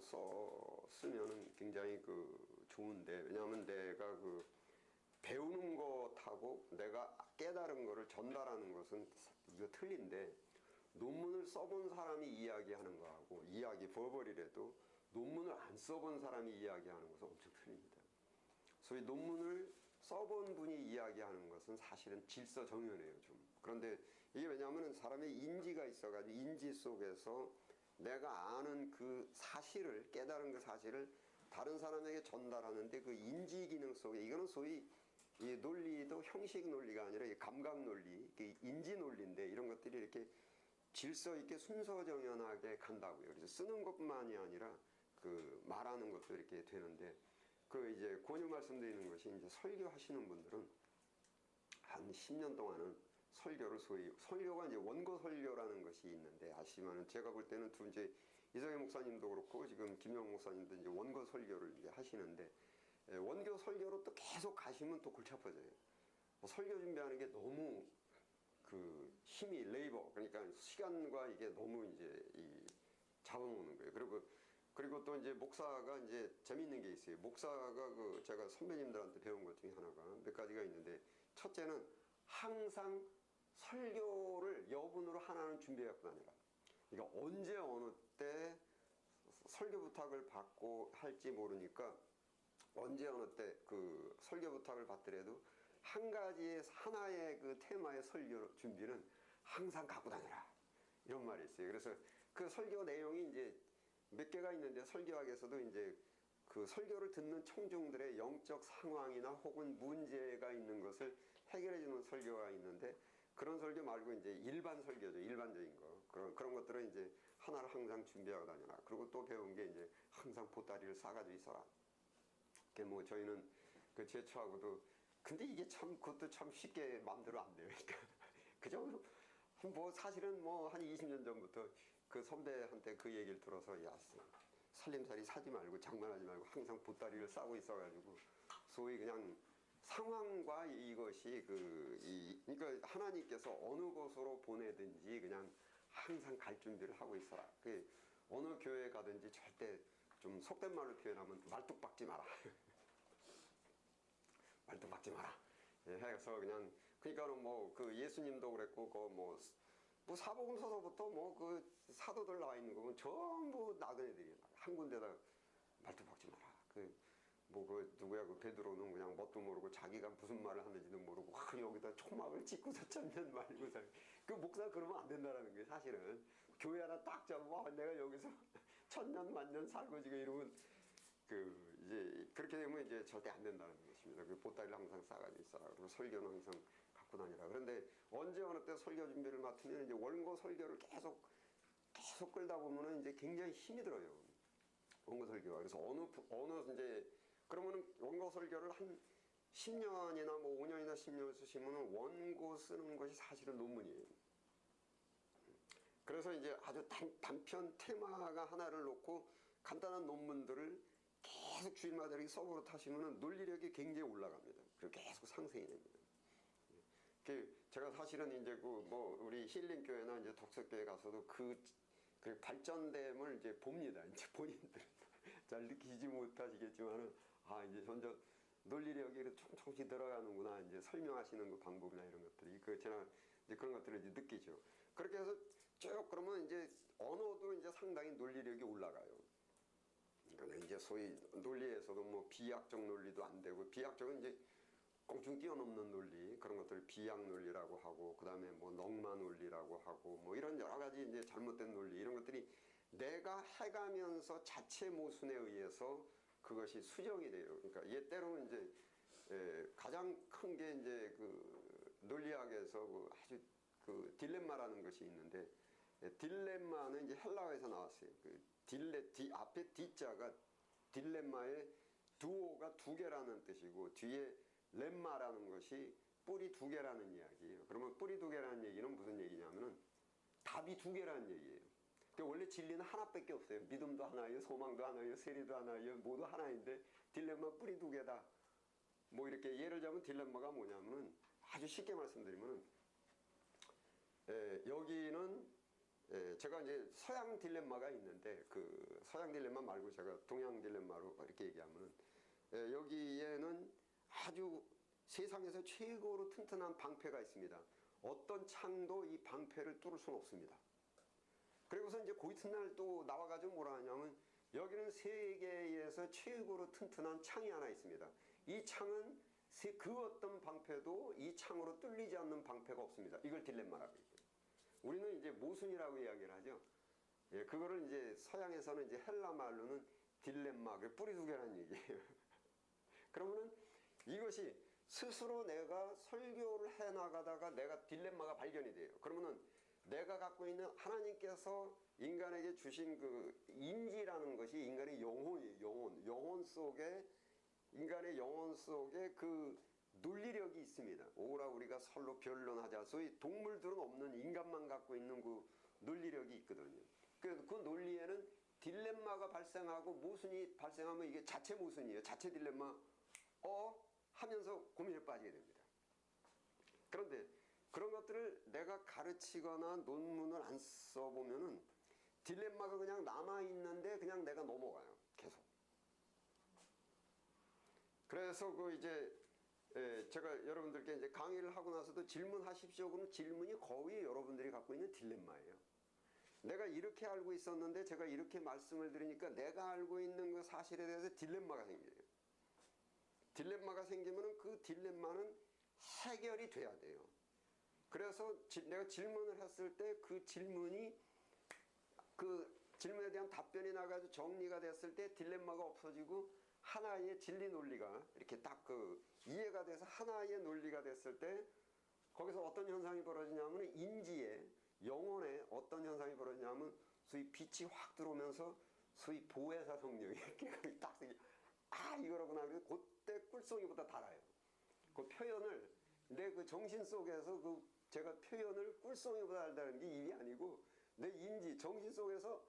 쓰면은 굉장히 좋은데, 왜냐하면 내가 배우는 것하고 내가 깨달은 거를 전달하는 것은 이거 틀린데, 논문을 써본 사람이 이야기하는 거하고 버벌이라도 논문을 안 써본 사람이 이야기하는 것은 엄청 틀립니다. 소위 논문을 써본 분이 이야기하는 것은 사실은 질서정연해요, 좀. 그런데 이게 왜냐하면 사람의 인지가 있어가지고 인지 속에서 내가 아는 그 사실을, 깨달은 그 사실을 다른 사람에게 전달하는데 그 인지 기능 속에, 이거는 소위 이 논리도 형식 논리가 아니라 감각 논리, 인지 논리인데, 이런 것들이 이렇게 질서 있게 순서정연하게 간다고요. 그래서 쓰는 것만이 아니라 말하는 것도 이렇게 되는데, 이제 권유 말씀드리는 것이, 이제 설교하시는 분들은 한 10년 동안은 설교가 이제 원고 설교라는 것이 있는데, 아시면은 제가 볼 때는 이제 이성애 목사님도 그렇고 지금 김영 목사님도 이제 원고 설교를 이제 하시는데, 원고 설교로 또 계속 가시면 또 골치 아파져요. 설교 준비하는 게 너무 힘이 레이버, 그러니까 시간과 이게 너무 이제 잡아먹는 거예요. 그리고 또 이제 목사가 이제 재밌는 게 있어요. 목사가 제가 선배님들한테 배운 것 중에 하나가 몇 가지가 있는데, 첫째는 항상 설교를 여분으로 하나는 준비해 갖고 다니라. 그러니까 언제 어느 때 설교 부탁을 받고 할지 모르니까, 언제 어느 때 설교 부탁을 받더라도 하나의 테마의 설교 준비는 항상 갖고 다니라, 이런 말이 있어요. 그래서 그 설교 내용이 이제 몇 개가 있는데, 설교학에서도 이제 설교를 듣는 청중들의 영적 상황이나 혹은 문제가 있는 것을 해결해 주는 설교가 있는데, 그런 설교 말고 이제 일반 설교죠. 일반적인 거. 그런 것들은 이제 하나를 항상 준비하고 다니라. 그리고 또 배운 게 이제 항상 보따리를 싸가지고 있어라. 뭐 저희는 제초하고도, 근데 이게 그것도 참 쉽게 마음대로 안 돼요. 그러니까 그 정도, 사실은 한 20년 전부터 그 선배한테 그 얘기를 들어서, 야, 살림살이 사지 말고 장만하지 말고 항상 보따리를 싸고 있어가지고, 소위 그냥 상황과 이것이 그러니까 하나님께서 어느 곳으로 보내든지 그냥 항상 갈 준비를 하고 있어라. 어느 교회 가든지 절대, 좀 속된 말로 표현하면 말뚝박지 마라. 말뚝박지 마라. 예, 해서 그냥, 그러니까는 예수님도 그랬고, 사복음서서부터 사도들 나와 있는 거 보면 전부 나그네들이에요. 한 군데다 말뚝박지 마라. 누구야, 베드로는 그냥 뭣도 모르고 자기가 무슨 말을 하는지도 모르고, 여기다 초막을 찍고서 천년 말고서. 목사가 그러면 안 된다라는 거예요, 사실은. 교회 하나 딱 잡고, 내가 여기서 천년 만년 살고 지금 이러면, 이제, 그렇게 되면 이제 절대 안 된다는 것입니다. 보따리를 항상 싸가지고 있어라. 그리고 설교는 항상 갖고 다니라. 그런데 언제 어느 때 설교 준비를 맡으면 이제 원고 설교를 계속 끌다 보면은 이제 굉장히 힘이 들어요. 원고 설교가. 그래서 어느 이제, 그러면은 원고 설교를 한 10년이나 5년이나 10년 쓰시면은 원고 쓰는 것이 사실은 논문이에요. 그래서 이제 아주 단편 테마가 하나를 놓고 간단한 논문들을 계속 주일마다 이렇게 서버로 타시면은 논리력이 굉장히 올라갑니다. 그리고 계속 상승이 됩니다. 제가 사실은 이제 우리 힐링교회나 이제 독서교회 가서도 그 발전됨을 이제 봅니다. 이제 본인들 잘 느끼지 못하시겠지만은, 이제 점점 논리력이 총총씩 들어가는구나. 이제 설명하시는 그 방법이나 이런 것들이, 제가 이제 그런 것들을 이제 느끼죠. 그렇게 해서 쭉 그러면 이제 언어도 이제 상당히 논리력이 올라가요. 그러니까 이제 소위 논리에서도 비약적 논리도 안 되고, 비약적은 이제 껑충 뛰어넘는 논리, 그런 것들을 비약 논리라고 하고, 그 다음에 넉마 논리라고 하고, 이런 여러 가지 이제 잘못된 논리, 이런 것들이 내가 해가면서 자체 모순에 의해서 그것이 수정이 돼요. 그러니까 때로는 이제 가장 큰 게 이제 논리학에서 아주 딜레마라는 것이 있는데, 딜레마는 이제 헬라어에서 나왔어요. 앞에 D자가 딜레마의 두오가 두 개라는 뜻이고, 뒤에 렘마라는 것이 뿔이 두 개라는 이야기예요. 그러면 뿔이 두 개라는 얘기는 무슨 얘기냐면은 답이 두 개라는 얘기예요. 원래 진리는 하나밖에 없어요. 믿음도 하나예요, 소망도 하나예요, 세리도 하나예요, 모두 하나인데 딜레마 뿔이 두 개다. 이렇게 예를 들자면 딜레마가 뭐냐면은, 아주 쉽게 말씀드리면은, 여기는 제가 이제 서양 딜레마가 있는데 그 서양 딜레마 말고 제가 동양 딜레마로 이렇게 얘기하면은 여기에는 아주 세상에서 최고로 튼튼한 방패가 있습니다. 어떤 창도 이 방패를 뚫을 수는 없습니다. 그리고서 이제 그 이튿날 또 나와가지고 뭐라 하냐면 여기는 세계에서 최고로 튼튼한 창이 하나 있습니다. 이 창은 그 어떤 방패도 이 창으로 뚫리지 않는 방패가 없습니다. 이걸 딜레마라고 얘기해요. 우리는 이제 모순이라고 이야기를 하죠. 예, 그거를 이제 서양에서는 이제 헬라 말로는 딜레마, 그 뿌리 두 개라는 얘기예요. 그러면은 이것이 스스로 내가 설교를 해 나가다가 내가 딜레마가 발견이 돼요. 그러면은 내가 갖고 있는 하나님께서 인간에게 주신 그 인지라는 것이 인간의 영혼이에요. 영혼 속에 인간의 영혼 속에 그 논리력이 있습니다. 오라 우리가 서로 변론하자. 소위 동물들은 없는 인간만 갖고 있는 그 논리력이 있거든요. 그 논리에는 딜레마가 발생하고 모순이 발생하면 이게 자체 모순이에요. 자체 딜레마 하면서 고민에 빠지게 됩니다. 그런데 그런 것들을 내가 가르치거나 논문을 안 써보면은 딜레마가 그냥 남아있는데 그냥 내가 넘어가요. 계속. 그래서 그 이제 제가 여러분들께 이제 강의를 하고 나서도 질문하십시오. 그러면 질문이 거의 여러분들이 갖고 있는 딜레마예요. 내가 이렇게 알고 있었는데 제가 이렇게 말씀을 드리니까 내가 알고 있는 그 사실에 대해서 딜레마가 생겨요. 딜레마가 생기면은 그 딜레마는 해결이 돼야 돼요. 그래서 내가 질문을 했을 때 그 질문이 그 질문에 대한 답변이 나가지고 정리가 됐을 때 딜레마가 없어지고 하나의 진리 논리가 이렇게 딱 그 이해가 돼서 하나의 논리가 됐을 때 거기서 어떤 현상이 벌어지냐면 인지에 영혼에 어떤 현상이 벌어지냐면 소위 빛이 확 들어오면서 소위 보혜사 성령이 이렇게 딱 이거라구나. 그래서 그때 꿀송이보다 달아요. 그 표현을 내 그 정신 속에서 그 제가 표현을 꿀송이보다 달다는 게 일이 아니고 내 인지 정신 속에서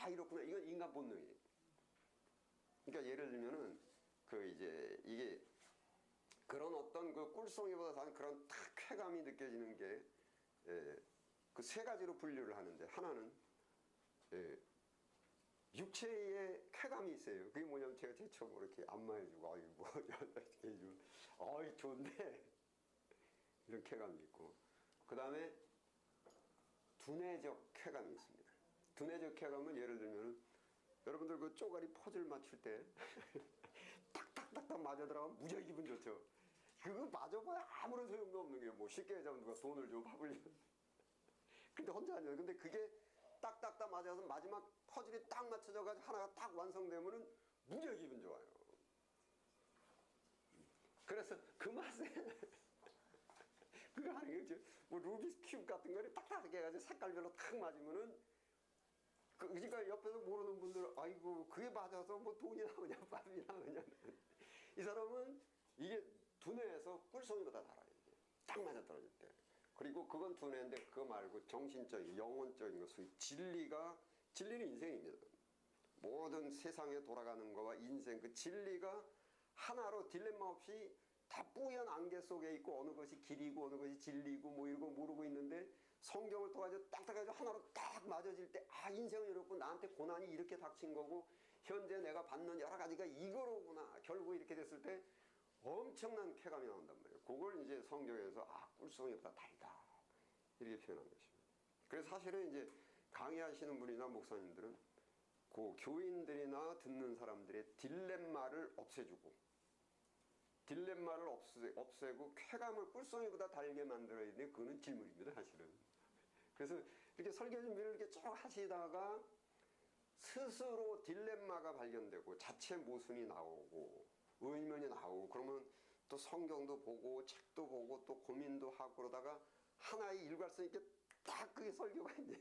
이렇구나. 이건 인간 본능이에요. 그러니까 예를 들면은 그 이제 이게 그런 어떤 그 꿀송이보다 다른 그런 탁 쾌감이 느껴지는 게 그 세 가지로 분류를 하는데 하나는 육체의 쾌감이 있어요. 그게 뭐냐면 제가 제일 처음으로 이렇게 안마해주고 이렇게 해주고 좋은데 이런 쾌감이 있고 그 다음에 두뇌적 쾌감이 있습니다. 두뇌적 쾌감은 예를 들면은 여러분들 그 쪼가리 퍼즐 맞출 때 탁탁탁탁 맞아 들어가면 무지하게 기분 좋죠. 그거 맞아봐야 아무런 소용도 없는 게 뭐 쉽게 얘기하면 누가 돈을 좀 화불리면 근데 혼자 하냐. 근데 그게 딱딱딱 맞아서 마지막 퍼즐이 딱 맞춰져가지고 하나가 딱 완성되면은 무지하게 기분 좋아요. 그래서 그 맛에 그거 하는 게 뭐 루비스 큐브 같은 거를 딱딱 해가지고 색깔별로 탁 맞으면은 그러니까 옆에서 모르는 분들은 아이고 그게 맞아서 뭐 돈이 나오냐 밥이 나오냐. 이 사람은 이게 두뇌에서 꿀송이보다 달아요. 이게 딱 맞아 떨어질 때. 그리고 그건 두뇌인데 그거 말고 정신적인 영혼적인 것 소위 진리는 인생입니다. 모든 세상에 돌아가는 거와 인생 그 진리가 하나로 딜레마 없이 다 뿌연 안개 속에 있고 어느 것이 길이고 어느 것이 진리고 뭐 이러고 모르고 있는데 성경을 통해서 딱딱해서 하나로 딱 맞아질 때 인생은 이렇고 나한테 고난이 이렇게 닥친 거고 현재 내가 받는 여러 가지가 이거로구나 결국 이렇게 됐을 때 엄청난 쾌감이 나온단 말이에요. 그걸 이제 성경에서 꿀송이보다 달다 이렇게 표현한 것입니다. 그래서 사실은 이제 강의하시는 분이나 목사님들은 그 교인들이나 듣는 사람들의 딜레마를 없애주고 딜레마를 없애고 쾌감을 꿀송이보다 달게 만들어야 되는데 그거는 질문입니다 사실은. 그래서 이렇게 설교 준비를 이렇게 쭉 하시다가 스스로 딜레마가 발견되고 자체 모순이 나오고 의문이 나오고 그러면 또 성경도 보고 책도 보고 또 고민도 하고 그러다가 하나의 일관성 있게 딱 그게 설교가 이제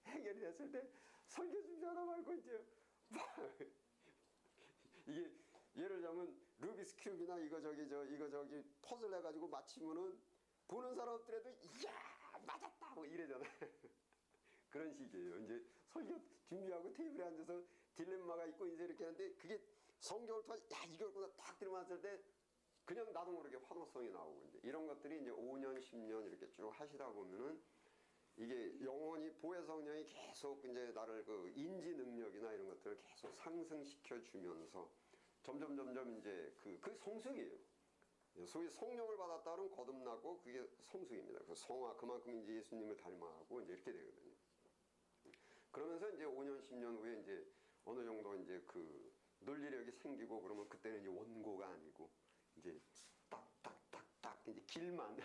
해결이 됐을 때 설교 준비하다 말고 이제 이게 예를 들자면 루비스 큐브나 이거 저기 퍼즐 해가지고 맞히면은 보는 사람들에도 이야 맞았다 뭐 이래잖아요. 그런 식이에요. 이제 설교 준비하고 테이블에 앉아서 딜레마가 있고 이제 이렇게 하는데 그게 성경을 통해 이거구나 딱 들어맞을 때 그냥 나도 모르게 환호성이 나오고 이제 이런 것들이 이제 5년 10년 이렇게 쭉 하시다 보면은 이게 영원히 보혜 성령이 계속 이제 나를 그 인지 능력이나 이런 것들을 계속 상승시켜 주면서 점점 이제 그 성숙이에요. 소위 성령을 받았다 그러면 거듭나고 그게 성숙입니다. 그 성화 그만큼 이제 예수님을 닮아가고 이제 이렇게 되거든요. 그러면서 이제 5년 10년 후에 이제 어느 정도 이제 그 논리력이 생기고 그러면 그때는 이제 원고가 아니고 이제 딱딱딱딱 이제 길만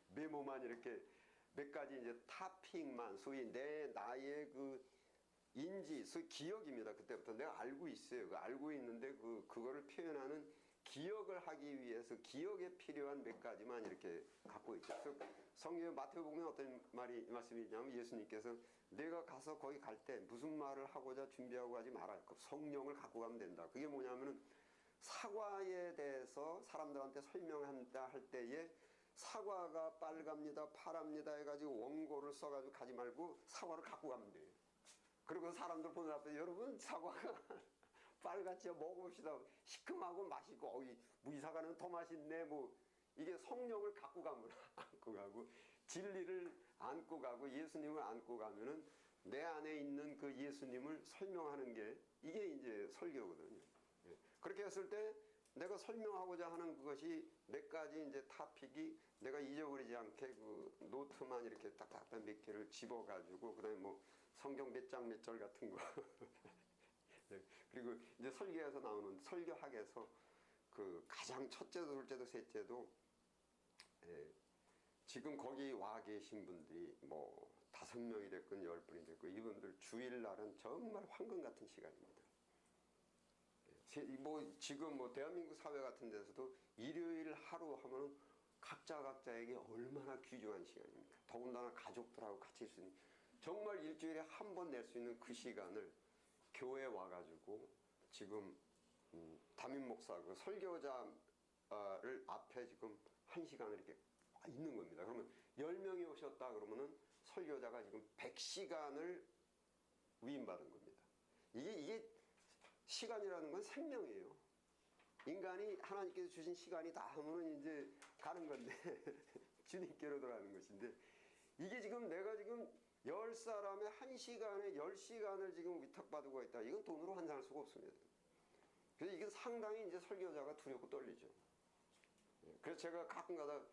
메모만 이렇게 몇 가지 이제 타핑만 소위 내 나의 그 인지, 소위 기억입니다. 그때부터 내가 알고 있어요. 그 알고 있는데 그거를 표현하는 기억을 하기 위해서 기억에 필요한 몇 가지만 이렇게 갖고 있죠. 그래서 성경 마태복음에 어떤 말씀이 있냐면 예수님께서 내가 가서 거기 갈 때 무슨 말을 하고자 준비하고 가지 말아요. 성령을 갖고 가면 된다. 그게 뭐냐면은 사과에 대해서 사람들한테 설명한다 할 때에 사과가 빨갑니다, 파랍니다 해가지고 원고를 써가지고 가지 말고 사과를 갖고 가면 돼요. 그리고 사람들 보는 앞에 여러분 사과가 빨갛죠. 먹어봅시다. 시큼하고 맛있고 이 사과는 더 맛있네. 뭐 이게 성령을 갖고 가면 안고 가고 진리를 안고 가고 예수님을 안고 가면은 내 안에 있는 그 예수님을 설명하는 게 이게 이제 설교거든요. 그렇게 했을 때 내가 설명하고자 하는 그것이 몇 가지 이제 타픽이 내가 잊어버리지 않게 그 노트만 이렇게 딱딱딱 몇 개를 집어가지고 그다음에 뭐 성경 몇 장 몇 절 같은 거 그리고 이제 설교에서 나오는 설교학에서 그 가장 첫째도 둘째도 셋째도 지금 거기 와 계신 분들이 뭐 5명이 됐건 10분이 됐건 이분들 주일날은 정말 황금 같은 시간입니다. 뭐 지금 뭐 대한민국 사회 같은 데서도 일요일 하루 하면은 각자에게 얼마나 귀중한 시간입니까? 더군다나 가족들하고 같이 있을 수 있는 정말 일주일에 한 번 낼 수 있는 그 시간을 교회에 와가지고 지금 담임 목사 그 설교자를 앞에 지금 1시간을 이렇게 있는 겁니다. 그러면 10명이 오셨다 그러면은 설교자가 지금 100시간을 위임받은 겁니다. 이게 시간이라는 건 생명이에요. 인간이 하나님께서 주신 시간이 다 하면은 이제 가는 건데 주님께로 돌아가는 것인데 이게 지금 내가 지금 10사람의 1시간에 10시간을 지금 위탁받고 있다. 이건 돈으로 환산할 수가 없습니다. 그래서 이게 상당히 이제 설교자가 두렵고 떨리죠. 그래서 제가 가끔가다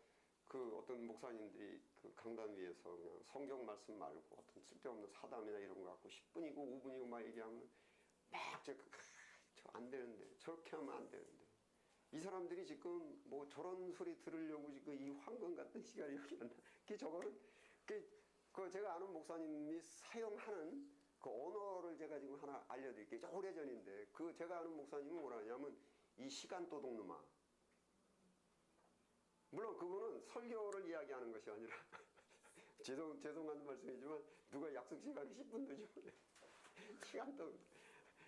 그 어떤 목사님들이 그 강단 위에서 그냥 성경 말씀 말고 어떤 쓸데없는 사담이나 이런 거 갖고 10분이고 5분이고 막 얘기하면 막 제가 저 안 되는데 저렇게 하면 안 되는데 이 사람들이 지금 뭐 저런 소리 들으려고 지금 이 황금 같은 시간이 여기 안 나. 그 저거는 그 제가 아는 목사님이 사용하는 그 언어를 제가 지금 하나 알려드릴게요. 오래전인데 그 제가 아는 목사님은 뭐라 하냐면 이 시간 도둑놈아. 물론 그분은 설교를 이야기하는 것이 아니라 죄송한 말씀이지만 누가 약속 시간이 10분 늦으면 시간 도둑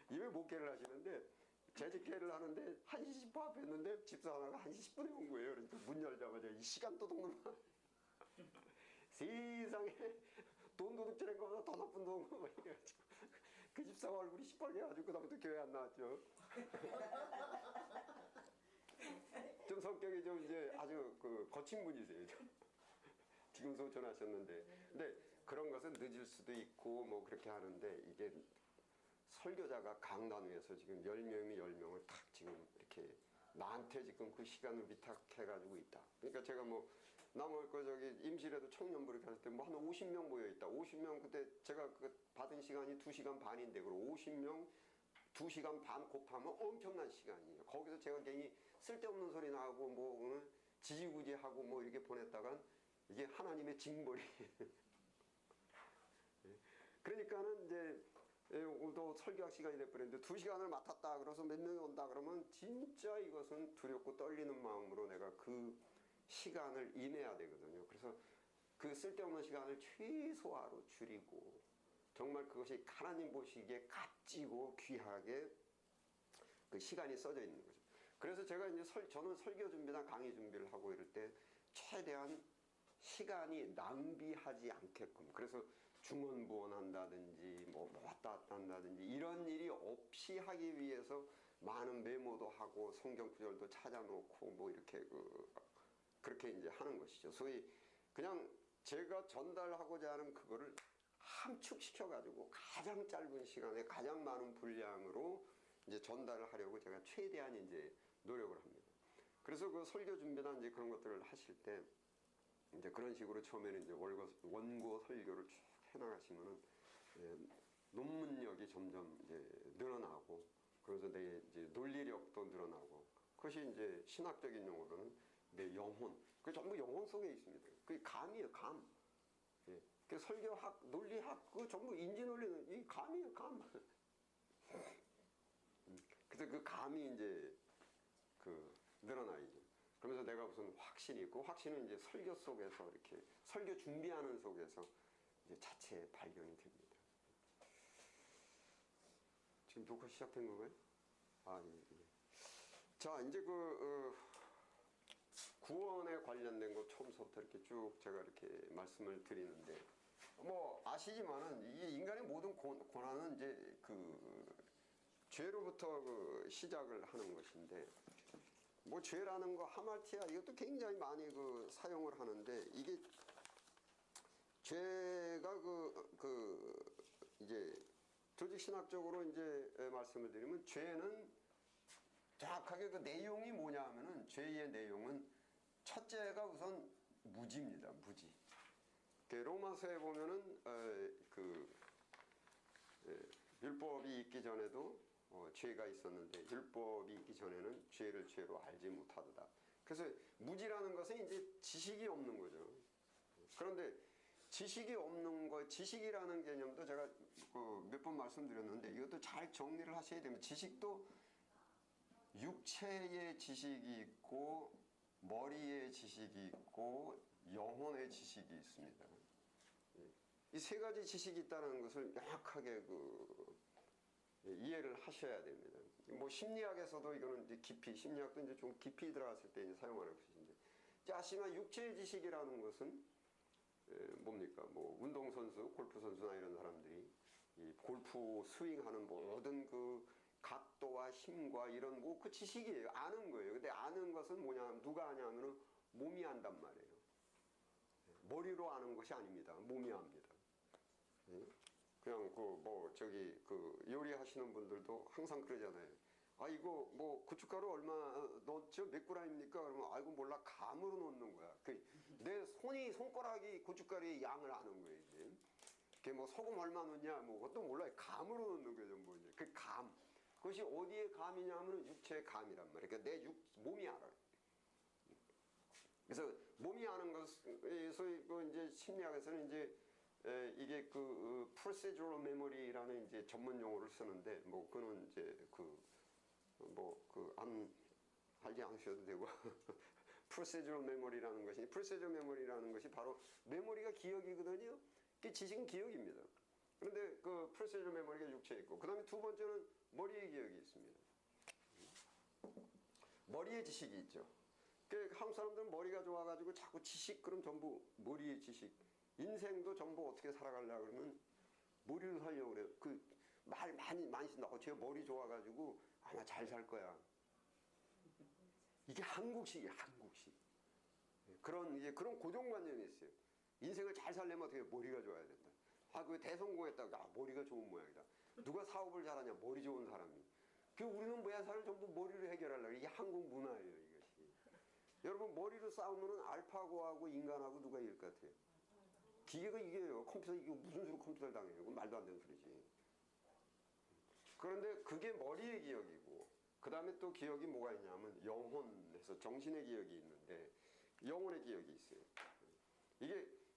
이ਵੇਂ 목회를 하시는데 재직회를 하는데 1시 10분 앞에 했는데 집사 하나가 1시 10분에 온 거예요. 그러니까 문 열자마자 이 시간 도둑놈아. 세상에 돈 도둑질한 것보다 더 나쁜 놈 막 이래가지고 그 집사가 얼굴이 시뻘게 해가지고 그다음부터 교회 안 나왔죠. 좀 성격이 좀 이제 아주 그 거친 분이세요. 지금도 전하셨는데 근데 그런 것은 늦을 수도 있고 뭐 그렇게 하는데 이게 설교자가 강단 위에서 지금 10명이 10명을 탁 지금 이렇게 나한테 지금 그 시간을 위탁해가지고 있다. 그러니까 제가 뭐 남을 거 저기 임실에도 청년부를 갔을 때 뭐 한 50명 모여 있다. 50명 그때 제가 그 받은 시간이 2시간 반인데 그럼 50명 2시간 반 곱하면 엄청난 시간이에요. 거기서 제가 괜히 쓸데없는 소리 나고 뭐 지지구지하고 뭐 이렇게 보냈다간 이게 하나님의 징벌이. 그러니까는 이제 오늘도 설교학 시간이 돼버렸는데 2시간을 맡았다 그래서 몇 명이 온다 그러면 진짜 이것은 두렵고 떨리는 마음으로 내가 그 시간을 임해야 되거든요. 그래서 그 쓸데없는 시간을 최소화로 줄이고 정말 그것이 하나님 보시기에 값지고 귀하게 그 시간이 써져 있는 거죠. 그래서 제가 이제 저는 설교 준비나 강의 준비를 하고 이럴 때 최대한 시간이 낭비하지 않게끔 그래서 중언부언한다든지 뭐 왔다 갔다 한다든지 이런 일이 없이 하기 위해서 많은 메모도 하고 성경 구절도 찾아놓고 뭐 이렇게 그렇게 이제 하는 것이죠. 소위 그냥 제가 전달하고자 하는 그거를 함축시켜가지고 가장 짧은 시간에 가장 많은 분량으로 이제 전달을 하려고 제가 최대한 이제 노력을 합니다. 그래서 그 설교 준비나 이제 그런 것들을 하실 때 이제 그런 식으로 처음에는 이제 원고 설교를 쭉 해나가시면은 논문력이 점점 이제 늘어나고 그래서 내 이제 논리력도 늘어나고 그것이 이제 신학적인 용어로는 내 영혼 그 전부 영혼 속에 있습니다. 그게 감이에요, 감. 예. 그 설교학, 논리학 그 전부 인지 논리는 이 감이에요, 감. 그래서 그 감이 이제 그 늘어나야죠. 그러면서 내가 무슨 확신이 있고 확신은 이제 설교 속에서 이렇게 설교 준비하는 속에서 이제 자체 발견이 됩니다. 지금 녹화 시작된 건가요? 아, 예, 예. 자, 이제 구원에 관련된 거 처음부터 이렇게 쭉 제가 이렇게 말씀을 드리는데, 뭐 아시지만은 이 인간의 모든 고난은 이제 죄로부터 시작을 하는 것인데, 뭐 죄라는 거 하말티아 이것도 굉장히 많이 사용을 하는데 이게 죄가 이제 조직신학적으로 이제 말씀을 드리면 죄는 정확하게 그 내용이 뭐냐 하면은 죄의 내용은 첫째가 우선 무지입니다. 무지. 로마서에 보면은 율법이 있기 전에도 죄가 있었는데 율법이 있기 전에는 죄를 죄로 알지 못하도다. 그래서 무지라는 것은 이제 지식이 없는 거죠. 그런데 지식이 없는 거, 지식이라는 개념도 제가 몇 번 말씀드렸는데 이것도 잘 정리를 하셔야 됩니다. 지식도 육체의 지식이 있고 머리의 지식이 있고 영혼의 지식이 있습니다. 이 세 가지 지식이 있다는 것을 명확하게 이해를 하셔야 됩니다. 뭐 심리학에서도 이거는 이제 깊이, 심리학도 이제 좀 깊이 들어갔을 때 이제 사용하는 것인데, 아시나 육체의 지식이라는 것은 뭡니까? 뭐 운동선수, 골프선수나 이런 사람들이 이 골프 스윙하는 모든 그 각도와 힘과 이런 뭐 그 지식이에요. 아는 거예요. 근데 아는 것은 뭐냐, 누가 아냐면은 몸이 안단 말이에요. 머리로 아는 것이 아닙니다. 몸이 압니다. 그냥 요리하시는 분들도 항상 그러잖아요. 아, 이거 뭐 고춧가루 얼마 넣었죠? 몇 g입니까? 그러면 아이고 몰라, 감으로 넣는 거야. 내 손가락이 고춧가루의 양을 아는 거예요. 이제. 그게 뭐 소금 얼마 넣냐, 뭐 그것도 몰라요. 감으로 넣는 거예요, 전부 이제. 그 감. 그것이 어디에 감이냐면 육체의 감이란 말이에요. 그러니까 내 몸이 알아요. 그래서 몸이 아는 것에서 이제 심리학에서는 이제 이게 procedural memory라는 이제 전문 용어를 쓰는데, 뭐 그는 이제 하지 않으셔도 되고 procedural memory라는 것이 바로 메모리가 기억이거든요. 그 지식은 기억입니다. 그런데 그 procedural memory가 육체에 있고, 그 다음에 두 번째는 머리의 기억이 있습니다. 머리의 지식이 있죠. 한국 사람들은 머리가 좋아가지고 자꾸 지식, 그럼 전부 머리의 지식. 인생도 전부 어떻게 살아가려고 그러면 머리로 살려고 그래요. 말 많이 쓴다고. 제가 머리 좋아가지고 아마 잘 살 거야. 이게 한국식이에요, 한국식. 그런 고정관념이 있어요. 인생을 잘 살려면 어떻게 머리가 좋아야 된다. 그 대성공했다고, 머리가 좋은 모양이다. 누가 사업을 잘하냐, 머리 좋은 사람이. 우리는 모야사를 전부 머리로 해결하려고. 이게 한국 문화예요, 이것이. 여러분, 머리로 싸우면은 알파고하고 인간하고 누가 이길 것 같아요? 기계가 이겨요. 컴퓨터, 이거 무슨 수로 컴퓨터를 당해요? 그건 말도 안 되는 소리지. 그런데 그게 머리의 기억이고, 그 다음에 또 기억이 뭐가 있냐면 영혼에서 정신의 기억이 있는데 영혼의 기억이 있어요.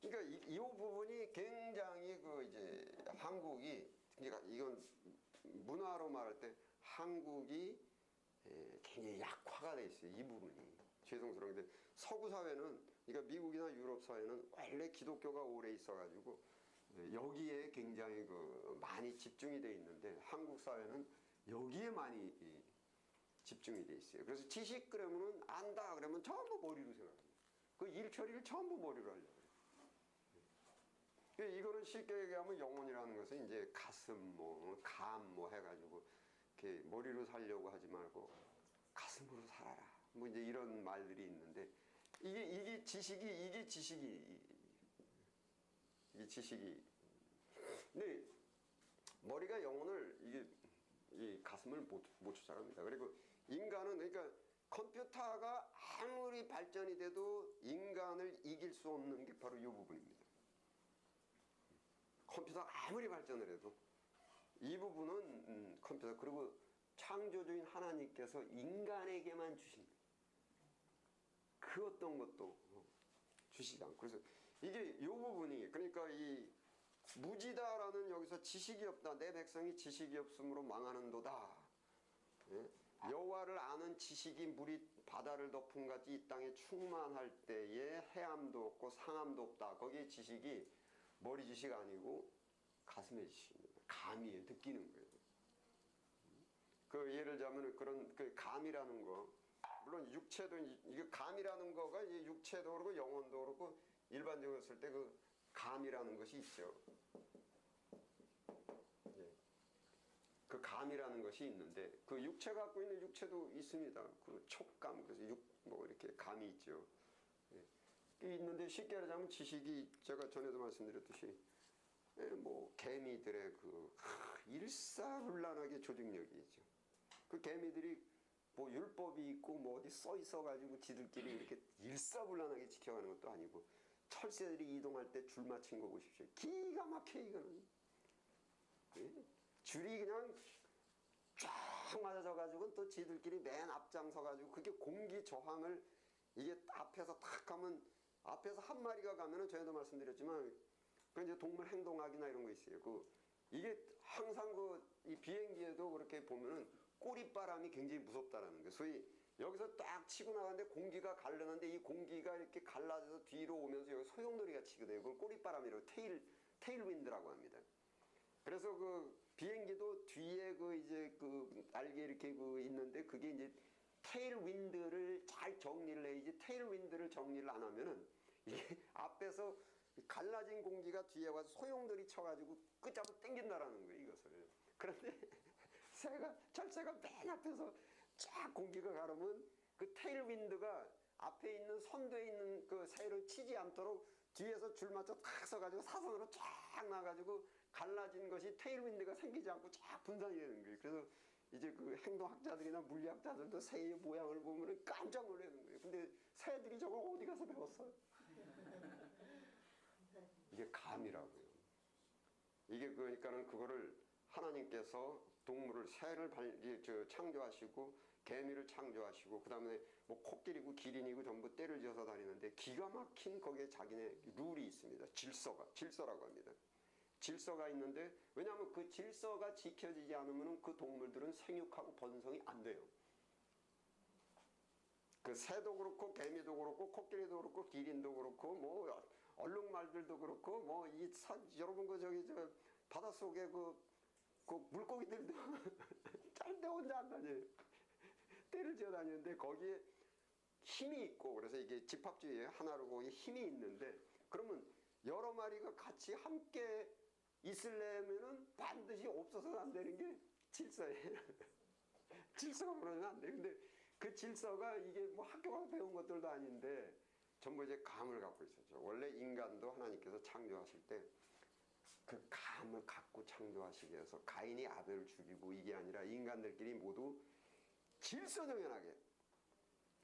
그러니까 이 부분이 굉장히 이제 한국이, 그러니까 이건 문화로 말할 때 한국이 굉장히 약화가 돼 있어요. 이 부분이. 죄송스러운데 서구 사회는, 그러니까 미국이나 유럽 사회는 원래 기독교가 오래 있어가지고 여기에 굉장히 많이 집중이 돼 있는데, 한국 사회는 여기에 많이 집중이 돼 있어요. 그래서 지식 그러면은 안다 그러면 전부 머리로 생각합니다. 일 처리를 전부 머리로 하려고 해요. 이거는 쉽게 얘기하면 영혼이라는 것은 이제 가슴, 감 해가지고 이렇게 머리로 살려고 하지 말고 가슴으로 살아라. 뭐 이제 이런 말들이 있는데, 이게 지식이 이 지식이. 근데 머리가 영혼을 이 가슴을 못 쫓아갑니다. 그리고 인간은 그러니까 컴퓨터가 아무리 발전이 돼도 인간을 이길 수 없는 게 바로 이 부분입니다. 컴퓨터가 아무리 발전을 해도 이 부분은 컴퓨터 그리고 창조주인 하나님께서 인간에게만 주신 그 어떤 것도 주시지 않고 그래서 이게 이 부분이 그러니까 이 무지다라는 여기서 지식이 없다 내 백성이 지식이 없으므로 망하는도다. 예? 여호와를 아는 지식이 물이 바다를 덮은 같이 이 땅에 충만할 때에 해함도 없고 상함도 없다. 거기에 지식이 머리 지식 아니고 가슴의 지식입니다. 감이에요. 느끼는 거예요. 그 예를 들자면 그런 그 감이라는 거 물론 육체도 이게 감이라는 거가 이제 육체도 그렇고 영혼도 그렇고 일반적으로 쓸 때 그 감이라는 것이 있죠. 예. 그 감이라는 것이 있는데 그 육체가 갖고 있는 육체도 있습니다. 그 촉감 그래서 뭐 이렇게 감이 있죠. 예. 있는데 쉽게 말하자면 지식이 제가 전에도 말씀드렸듯이 예, 뭐 개미들의 그 일사불란하게 조직력이 있죠. 그 개미들이 뭐 율법이 있고 뭐 어디 써 있어가지고 지들끼리 이렇게 일사불란하게 지켜가는 것도 아니고 철새들이 이동할 때 줄 맞춘 거 보십시오. 기가 막혀 이거는. 예? 줄이 그냥 쫙 맞아져가지고 또 지들끼리 맨 앞장서가지고 그게 공기 저항을 이게 앞에서 탁 가면 앞에서 한 마리가 가면은 전에도 말씀드렸지만 그 이제 동물 행동학이나 이런 거 있어요. 이게 항상 이 비행기에도 그렇게 보면은 꼬리바람이 굉장히 무섭다라는 거예요. 소위 여기서 딱 치고 나가는데 공기가 갈르는데 이 공기가 이렇게 갈라져서 뒤로 오면서 여기 소용돌이가 치거든요. 그걸 꼬리바람이라고 테일윈드라고 합니다. 그래서 그 비행기도 뒤에 이제 날개 이렇게 있는데 그게 이제 테일윈드를 잘 정리를 해야지 테일윈드를 정리를 안 하면은 이게 앞에서 갈라진 공기가 뒤에 와서 소용돌이 쳐가지고 끝잡아 당긴다라는 거예요, 이것을. 그런데 철새가 맨 앞에서 쫙 공기가 가르면 그 테일윈드가 앞에 있는 선두에 있는 그 새를 치지 않도록 뒤에서 줄 맞춰 탁 서가지고 사선으로 쫙 나가지고 갈라진 것이 테일윈드가 생기지 않고 쫙 분산이 되는 거예요. 그래서 이제 그 행동학자들이나 물리학자들도 새의 모양을 보면 깜짝 놀라는 거예요. 근데 새들이 저걸 어디 가서 배웠어요? 이게 감이라고요. 이게 그러니까는 그거를 하나님께서 동물을 새를 창조하시고 개미를 창조하시고 그 다음에 뭐 코끼리고 기린이고 전부 떼를 지어서 다니는데 기가 막힌 거기에 자기네 룰이 있습니다. 질서라고 합니다. 질서가 있는데 왜냐하면 그 질서가 지켜지지 않으면 그 동물들은 생육하고 번성이 안 돼요. 그 새도 그렇고 개미도 그렇고 코끼리도 그렇고 기린도 그렇고 뭐 얼룩말들도 그렇고 뭐 여러분 저 바닷속에 그 물고기들도 짤데 혼자 안 다녀요. 떼를 지어 다니는데 거기에 힘이 있고 그래서 이게 집합주의에 하나로 힘이 있는데 그러면 여러 마리가 같이 함께 있으려면은 반드시 없어서는 안 되는 게 질서예요. 질서가 무너지면 안 돼. 근데 그 질서가 이게 뭐 학교 가서 배운 것들도 아닌데 전부 이제 감을 갖고 있었죠. 원래 인간도 하나님께서 창조하실 때 그 감을 갖고 창조하시기 위해서 가인이 아벨을 죽이고 이게 아니라 인간들끼리 모두 질서정연하게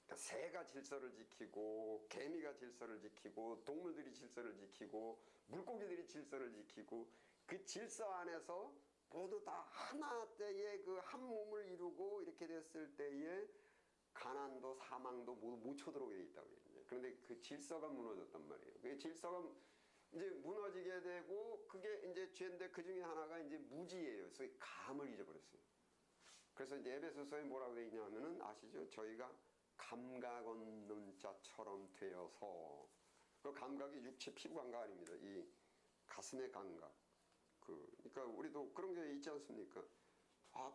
그러니까 새가 질서를 지키고 개미가 질서를 지키고 동물들이 질서를 지키고 물고기들이 질서를 지키고 그 질서 안에서 모두 다 하나 때에 그 한 몸을 이루고 이렇게 됐을 때에 가난도 사망도 모두 못 쳐들어오게 돼 있다고 그랬거든요. 그런데 그 질서가 무너졌단 말이에요. 그 질서가 이제 무너지게 되고 그게 이제 죄인데 그 중에 하나가 이제 무지예요. 그래서 감을 잊어버렸어요. 그래서 이제 에베소서에 뭐라고 되어 있냐면은 아시죠? 저희가 감각 없는 자처럼 되어서 그 감각이 육체 피부 감각 아닙니다. 이 가슴의 감각. 그러니까 우리도 그런 게 있지 않습니까?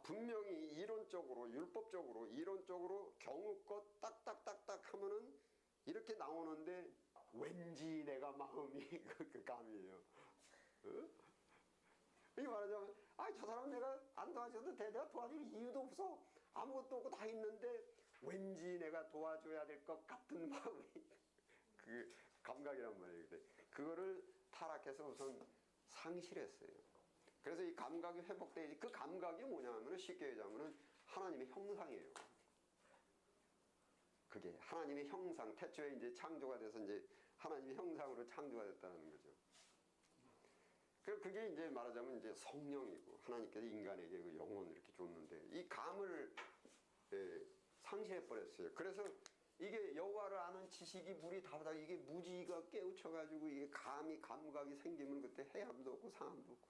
분명히 이론적으로 율법적으로 이론적으로 경우껏 딱딱딱딱 하면은 이렇게 나오는데 왠지 내가 마음이 그 감이에요. 어? 이 말하자면 저 사람 내가 안 도와줘도 돼. 내가 도와줄 이유도 없어. 아무것도 없고 다 있는데 왠지 내가 도와줘야 될 것 같은 마음이 그 감각이란 말이에요. 그거를 타락해서 우선 상실했어요. 그래서 이 감각이 회복되지. 그 감각이 뭐냐면 쉽게 얘기하면 하나님의 형상이에요. 그게 하나님의 형상, 태초에 이제 창조가 돼서 이제 하나님의 형상으로 창조가 됐다는 거죠. 그게 이제 말하자면 이제 성령이고 하나님께서 인간에게 그 영혼을 이렇게 줬는데 이 감을 상실해 버렸어요. 그래서 이게 여호와를 아는 지식이 물이 다르다. 이게 무지가 깨우쳐가지고 이게 감각이 생기면 그때 해암도 없고 상암도 없고,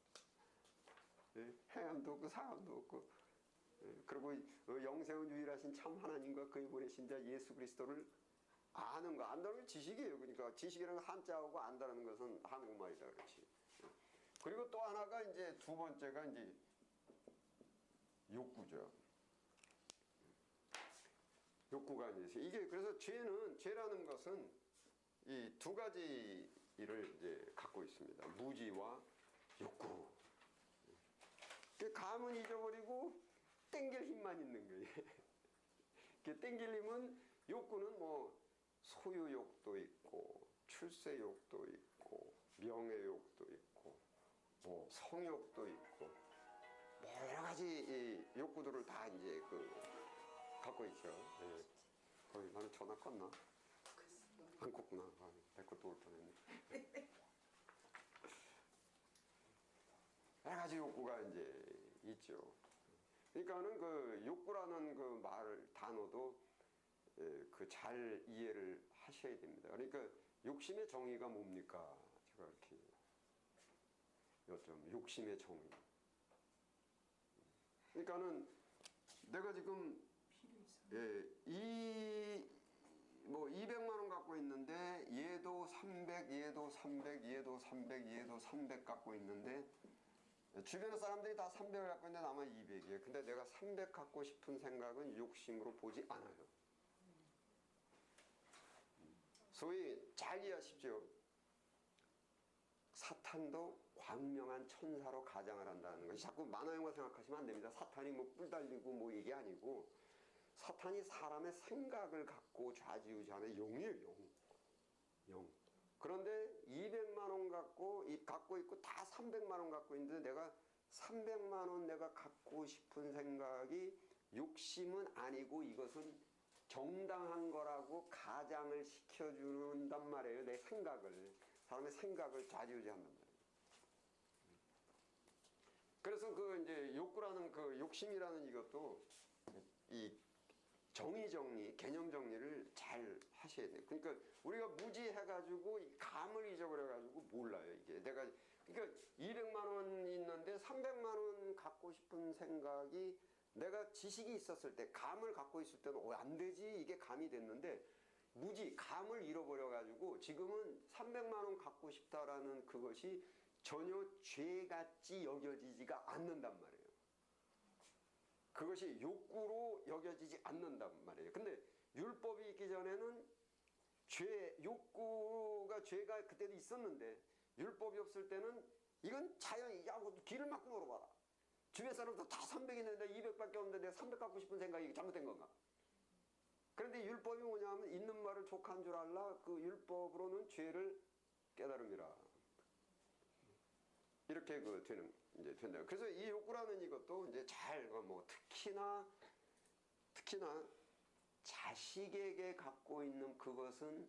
해암도 없고 상암도 없고, 그리고 영생은 유일하신 참 하나님과 그의 보내신 자 예수 그리스도를 아는 거, 안다는 게 지식이에요. 그러니까 지식이라는 건 한자하고 안다는 것은 한국말이다, 그렇지. 그리고 또 하나가 이제 두 번째가 이제 욕구죠. 욕구가 이게 그래서 죄라는 것은 이 두 가지를 이제 갖고 있습니다. 무지와 욕구. 그 감은 잊어버리고 땡길 힘만 있는 거예요. 그 땡길 힘은 욕구는 뭐 소유욕도 있고 출세욕도 있고 명예욕도 있고 뭐 성욕도 있고 뭐 여러 가지 이 욕구들을 다 이제 갖고 있죠. 예. 나는 전화 껐나? 안 껐구나. 내 것도 올 뻔했네. 여러 가지 욕구가 이제 있죠. 그러니까는 그 욕구라는 그 단어도 잘 이해를 하셔야 됩니다. 그러니까 욕심의 정의가 뭡니까? 제가 이렇게 욕심의 정의. 그러니까는 내가 지금 200만 원 갖고 있는데 얘도 300, 얘도 300, 얘도 300, 얘도 300 갖고 있는데 주변의 사람들이 다 300을 갖고 있는데 나만 200이에요. 근데 내가 300 갖고 싶은 생각은 욕심으로 보지 않아요. 소위 잘 이해하십시오. 사탄도 광명한 천사로 가장을 한다는 것이 자꾸 만화 영화 생각하시면 안 됩니다. 사탄이 뭐 뿔 달리고 뭐 이게 아니고 사탄이 사람의 생각을 갖고 좌지우지하는 용이에요. 용. 그런데 200만 원 갖고 있고 다 300만 원 갖고 있는데 내가 300만 원 내가 갖고 싶은 생각이 욕심은 아니고 이것은 정당한 거라고 가장을 시켜준단 말이에요. 내 생각을. 사람의 생각을 좌지우지한단 말이에요. 그래서 이제 욕구라는 욕심이라는 이것도 이 정의, 개념 정리를 잘 하셔야 돼요. 그러니까 우리가 무지해가지고 감을 잊어버려가지고 몰라요, 이게. 그러니까 200만 원 있는데 300만 원 갖고 싶은 생각이 내가 지식이 있었을 때, 감을 갖고 있을 때는 안 되지, 이게 감이 됐는데 감을 잃어버려가지고 지금은 300만 원 갖고 싶다라는 그것이 전혀 죄같이 여겨지지가 않는단 말이에요. 그것이 욕구로 여겨지지 않는단 말이에요. 근데 율법이 있기 전에는 욕구가 죄가 그때도 있었는데 율법이 없을 때는 이건 자연이 길을 막고 물어봐라. 주변 사람도 다 300 있는데 200밖에 없는데 내가 300 갖고 싶은 생각이 잘못된 건가? 그런데 율법이 뭐냐면 있는 말을 족한 줄 알라. 그 율법으로는 죄를 깨달음이라. 이렇게 이제 된다. 그래서 이 욕구라는 이것도 이제 특히나 자식에게 갖고 있는 그것은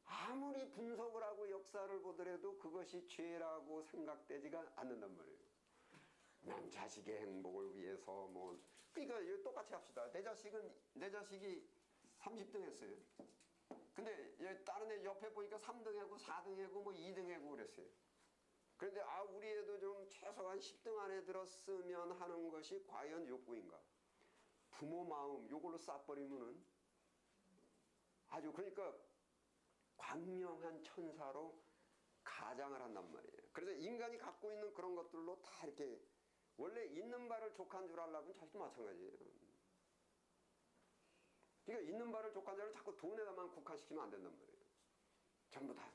아무리 분석을 하고 역사를 보더라도 그것이 죄라고 생각되지가 않는단 말이에요. 난 자식의 행복을 위해서 그러니까 이거 똑같이 합시다. 내 자식이 30등 했어요. 근데 다른 애 옆에 보니까 3등 하고 4등 하고 2등 하고 그랬어요. 그런데 우리 애도 좀 최소한 10등 안에 들었으면 하는 것이 과연 욕구인가? 부모 마음 요걸로 싹버리면은 아주 그러니까 광명한 천사로 가장을 한단 말이에요. 그래서 인간이 갖고 있는 그런 것들로 다 이렇게 원래 있는 바를 족한 줄 알라면 자식도 마찬가지예요. 그러니까 있는 바를 족한 줄 알고 자꾸 돈에다만 국한시키면 안 된단 말이에요. 전부 다.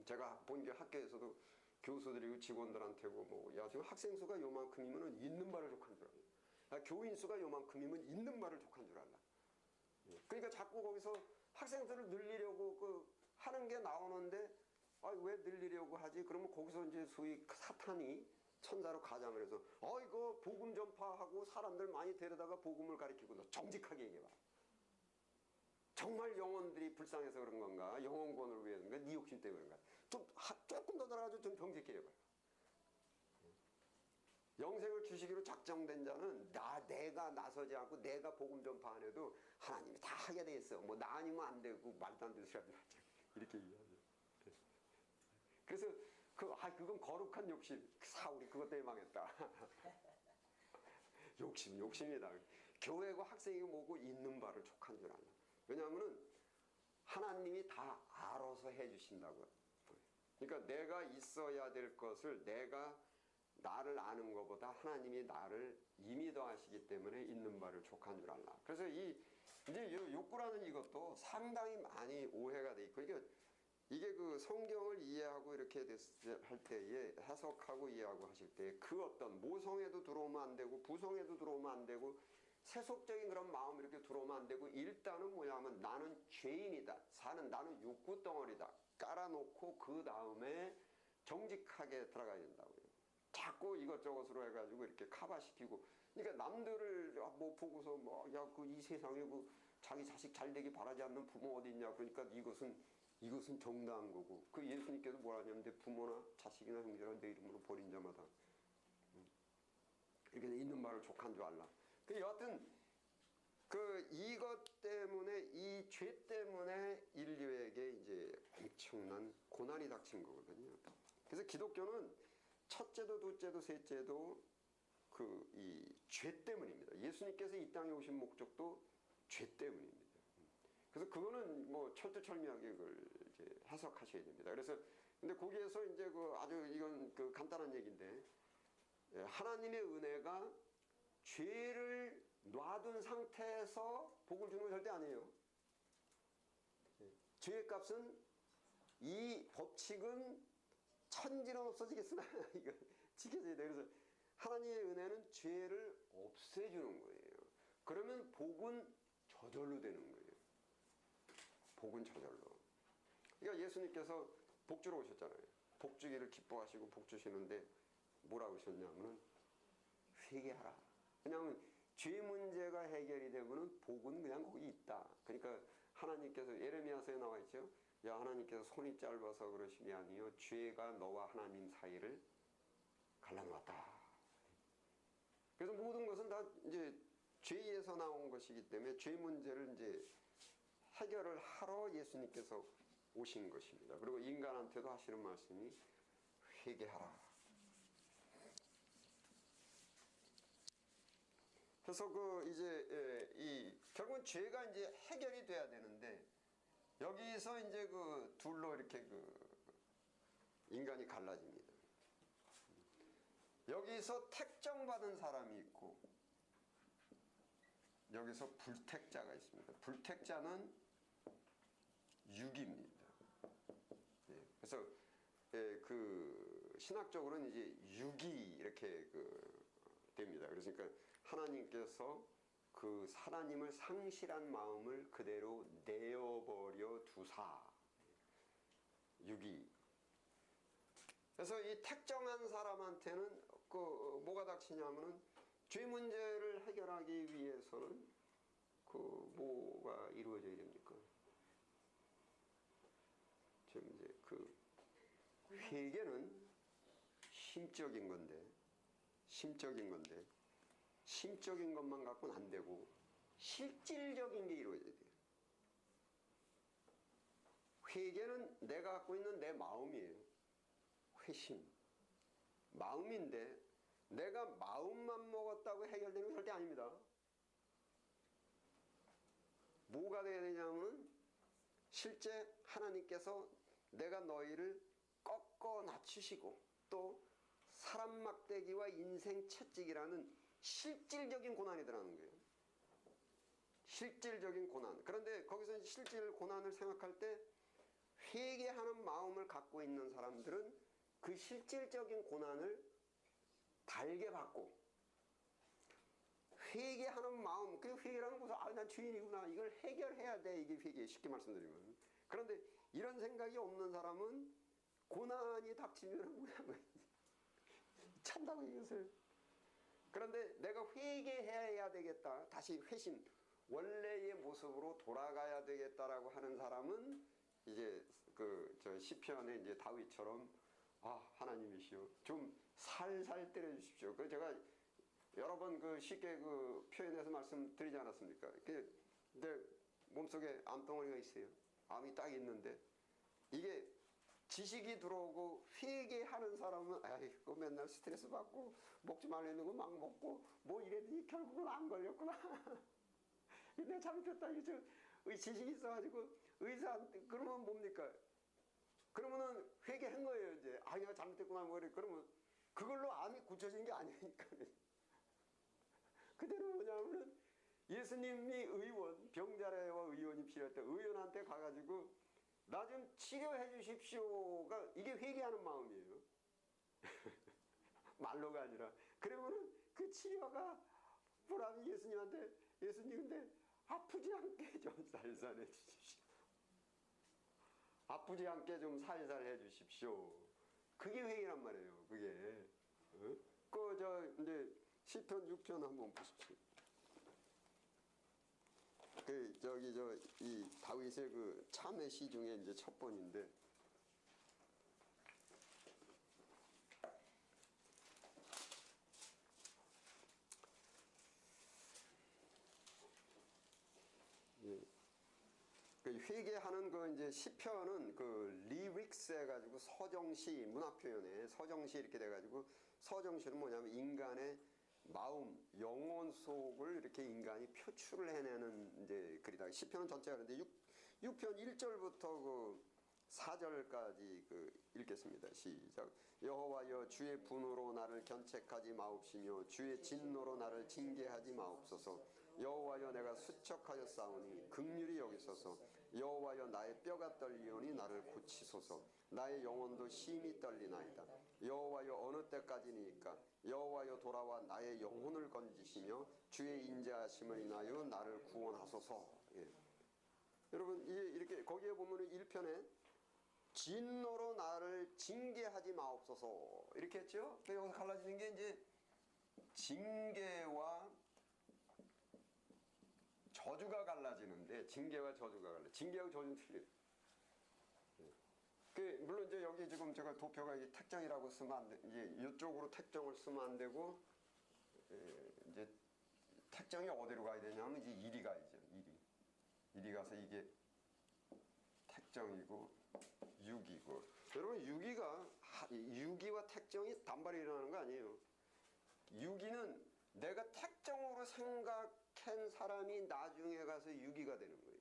제가 본 게 학교에서도 교수들이고 직원들한테고 지금 학생 수가 요만큼이면 있는 바를 족한 줄 알아. 교인 수가 요만큼이면 있는 바를 족한 줄 알아. 그러니까 자꾸 거기서 학생들을 늘리려고 하는 게 나오는데 왜 늘리려고 하지? 그러면 거기서 이제 소위 사탄이 천사로 가장을 해서 이거 복음 전파하고 사람들 많이 데려다가 복음을 가르치고 너 정직하게 얘기해봐. 정말 영혼들이 불쌍해서 그런 건가? 영혼권을 위해서 그런가? 네 욕심 때문에 그런가? 조금 더 들어가서 좀 정직해 해봐요. 영생을 주시기로 작정된 자는 내가 나서지 않고 내가 복음 전파 안 해도 하나님이 다 하게 돼 있어. 뭐 나 아니면 안 되고 말도 안 되는 소리 하지 마자. 이렇게 얘기하죠. 그래서 그건 거룩한 욕심. 사울이 그것 때문에 망했다. 욕심이다. 교회고 학생이 뭐고 있는 바를 족한 줄 알아. 왜냐하면은 하나님이 다 알아서 해주신다고요. 그러니까 내가 있어야 될 것을 내가 나를 아는 것보다 하나님이 나를 이미 더 아시기 때문에 있는 바를 족한 줄 알라. 그래서 이제 욕구라는 이것도 상당히 많이 오해가 돼 있고 이게 그 성경을 이해하고 이렇게 할 때에 해석하고 이해하고 하실 때 그 어떤 모성에도 들어오면 안 되고 부성에도 들어오면 안 되고 세속적인 그런 마음 이렇게 들어오면 안 되고 일단은 뭐냐면 나는 죄인이다. 나는 욕구 덩어리다. 깔아놓고 그 다음에 정직하게 들어가야 된다고요. 자꾸 이것저것으로 해가지고 이렇게 커버시키고 그러니까 남들을 뭐 보고서 이 세상에 자기 자식 잘 되기 바라지 않는 부모 어디 있냐 그러니까 이것은 정당한 거고 그 예수님께서 뭐라 하냐면 내 부모나 자식이나 형제나 내 이름으로 버린 자마다 이렇게 있는 말을 족한 줄 알라. 여하튼 이것 때문에 이 죄 때문에 인류에게 이제 엄청난 고난이 닥친 거거든요. 그래서 기독교는 첫째도 둘째도 셋째도 이 죄 때문입니다. 예수님께서 이 땅에 오신 목적도 죄 때문입니다. 그래서 그거는 뭐 철두철미하게 그걸 이제 해석하셔야 됩니다. 그래서 근데 거기에서 이제 아주 이건 간단한 얘기인데 하나님의 은혜가 죄를 놔둔 상태에서 복을 주는 건 절대 아니에요. 죄의 값은 이 법칙은 천지는 없어지겠으나 이거 지켜져야 돼요. 그래서 하나님의 은혜는 죄를 없애주는 거예요. 그러면 복은 저절로 되는 거예요. 복은 저절로. 그러니까 예수님께서 복 주러 오셨잖아요. 복 주기를 기뻐하시고 복 주시는데 뭐라고 하셨냐면은 회개하라. 왜냐하면 죄 문제가 해결이 되면은 복은 그냥 거기 있다. 그러니까 하나님께서 예레미야서에 나와 있죠. 야 하나님께서 손이 짧아서 그러심이 아니요 죄가 너와 하나님 사이를 갈라놓았다. 그래서 모든 것은 다 이제 죄에서 나온 것이기 때문에 죄 문제를 이제 해결을 하러 예수님께서 오신 것입니다. 그리고 인간한테도 하시는 말씀이 회개하라. 그래서 이제 결국은 죄가 이제 해결이 돼야 되는데 여기서 이제 둘로 이렇게 인간이 갈라집니다. 여기서 택정받은 사람이 있고 여기서 불택자가 있습니다. 불택자는 육입니다. 그래서 신학적으로는 이제 육이 이렇게 됩니다. 그러니까 하나님께서 하나님을 상실한 마음을 그대로 내어버려 두사 육이. 그래서 이 택정한 사람한테는 뭐가 닥치냐면은 죄 문제를 해결하기 위해서는 뭐가 이루어져야 됩니까? 지금 이제 회개는 심적인 건데 심적인 것만 갖고는 안 되고 실질적인 게 이루어져야 돼요. 회개는 내가 갖고 있는 내 마음이에요. 회심. 마음인데 내가 마음만 먹었다고 해결되는 건 절대 아닙니다. 뭐가 돼야 되냐면 실제 하나님께서 내가 너희를 꺾어 낮추시고 또 사람 막대기와 인생 채찍이라는 실질적인 고난이더라는 거예요. 실질적인 고난. 그런데 거기서 실질 고난을 생각할 때 회개하는 마음을 갖고 있는 사람들은 그 실질적인 고난을 달게 받고 회개하는 마음, 그 회개라는 것은 난 죄인이구나 이걸 해결해야 돼 이게 회개 쉽게 말씀드리면. 그런데 이런 생각이 없는 사람은 고난이 닥치면 뭐냐면 찬다고 이것을. 그런데 내가 회개해야 되겠다. 다시 회심, 원래의 모습으로 돌아가야 되겠다라고 하는 사람은 이제 저 시편에 이제 다윗처럼 하나님이시여 좀 살살 때려 주십시오. 그 제가 여러 번 쉽게 표현해서 말씀드리지 않았습니까? 내 몸속에 암덩어리가 있어요. 암이 딱 있는데 이게 지식이 들어오고 회개하는 사람은 아이고 맨날 스트레스 받고 먹지 말라는 거 막 먹고 뭐 이랬더니 결국은 안 걸렸구나. 내가 잘못했다. 이게 지식이 있어가지고 의사한테 그러면 뭡니까? 그러면은 회개한 거예요. 이제 내가 잘못했구나 뭐 그러면 그걸로 암이 고쳐진 게 아니니까. 그대로 뭐냐면은 예수님이 의원, 병자라와 의원이 필요할 때 의원한테 가가지고 나 좀 치료해 주십시오가 이게 회개하는 마음이에요. 말로가 아니라. 그러면은 그 치료가 보람이 예수님한테 예수님 근데 아프지 않게 좀 살살 해 주십시오. 아프지 않게 좀 살살 해 주십시오. 그게 회개란 말이에요. 그게. 이제 시편 6편 한번 보십시오. 이 다윗의 참회 시 중에 이제 첫 번인데, 회개하는 이제 시편은 리릭스 해가지고 서정시, 문학 표현에 서정시 이렇게 돼가지고, 서정시는 뭐냐면 인간의 마음, 영혼 속을 이렇게 인간이 표출을 해내는 이제 글이다. 시편은 전체가 그런데 6편 1절부터 4절까지 읽겠습니다. 시작. 여호와여 주의 분으로 나를 견책하지 마옵시며 주의 진노로 나를 징계하지 마옵소서. 여호와여 내가 수척하였사오니 긍휼히 여기소서. 여호와여 나의 뼈가 떨리오니 나를 고치소서. 나의 영혼도 심히 떨리나이다. 여호와여 어느 때까지니까. 여호와여 돌아와 나의 영혼을 건지시며 주의 인자하심을 인하여 나를 구원하소서. 여러분 이렇게 거기에 보면은 1편에 진노로 나를 징계하지 마옵소서 이렇게 했죠. 여기서 갈라지는 게 이제 징계와 저주가 갈라지는데, 징계와 저주가 갈라. 징계하고 저주는 틀려요. 물론 이제 여기 지금 제가 도표가 이게 택정이라고 쓰면 안 돼. 이제 이쪽으로 택정을 쓰면 안 되고, 이제 택정이 어디로 가야 되냐면 이제 일이 가야죠. 일이 가서 이게 택정이고 유기고. 여러분 유기와 택정이 단발이 일어나는 거 아니에요. 유기는 내가 택정으로 생각한 사람이 나중에 가서 유기가 되는 거예요.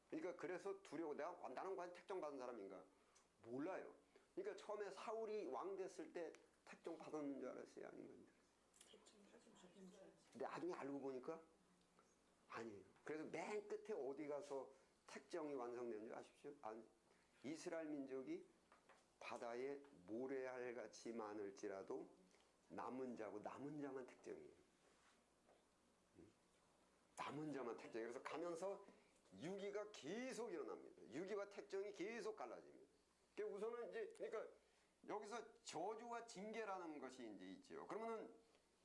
그러니까 그래서 두려워. 나는 과연 택정 받은 사람인가? 몰라요. 그러니까 처음에 사울이 왕 됐을 때 택정 받았는 줄 알았어요? 아니면 근데 나중에 알고 보니까 아니에요. 그래서 맨 끝에 어디 가서 택정이 완성되는 줄 아십시오? 이스라엘 민족이 바다에 모래알같이 많을지라도 남은 자만 택정이에요. 남은 자만 택정이에요. 그래서 가면서 유기가 계속 일어납니다. 유기와 택정이 계속 갈라집니다. 우선은 이제 그러니까 여기서 저주와 징계라는 것이 이제 있죠. 그러면은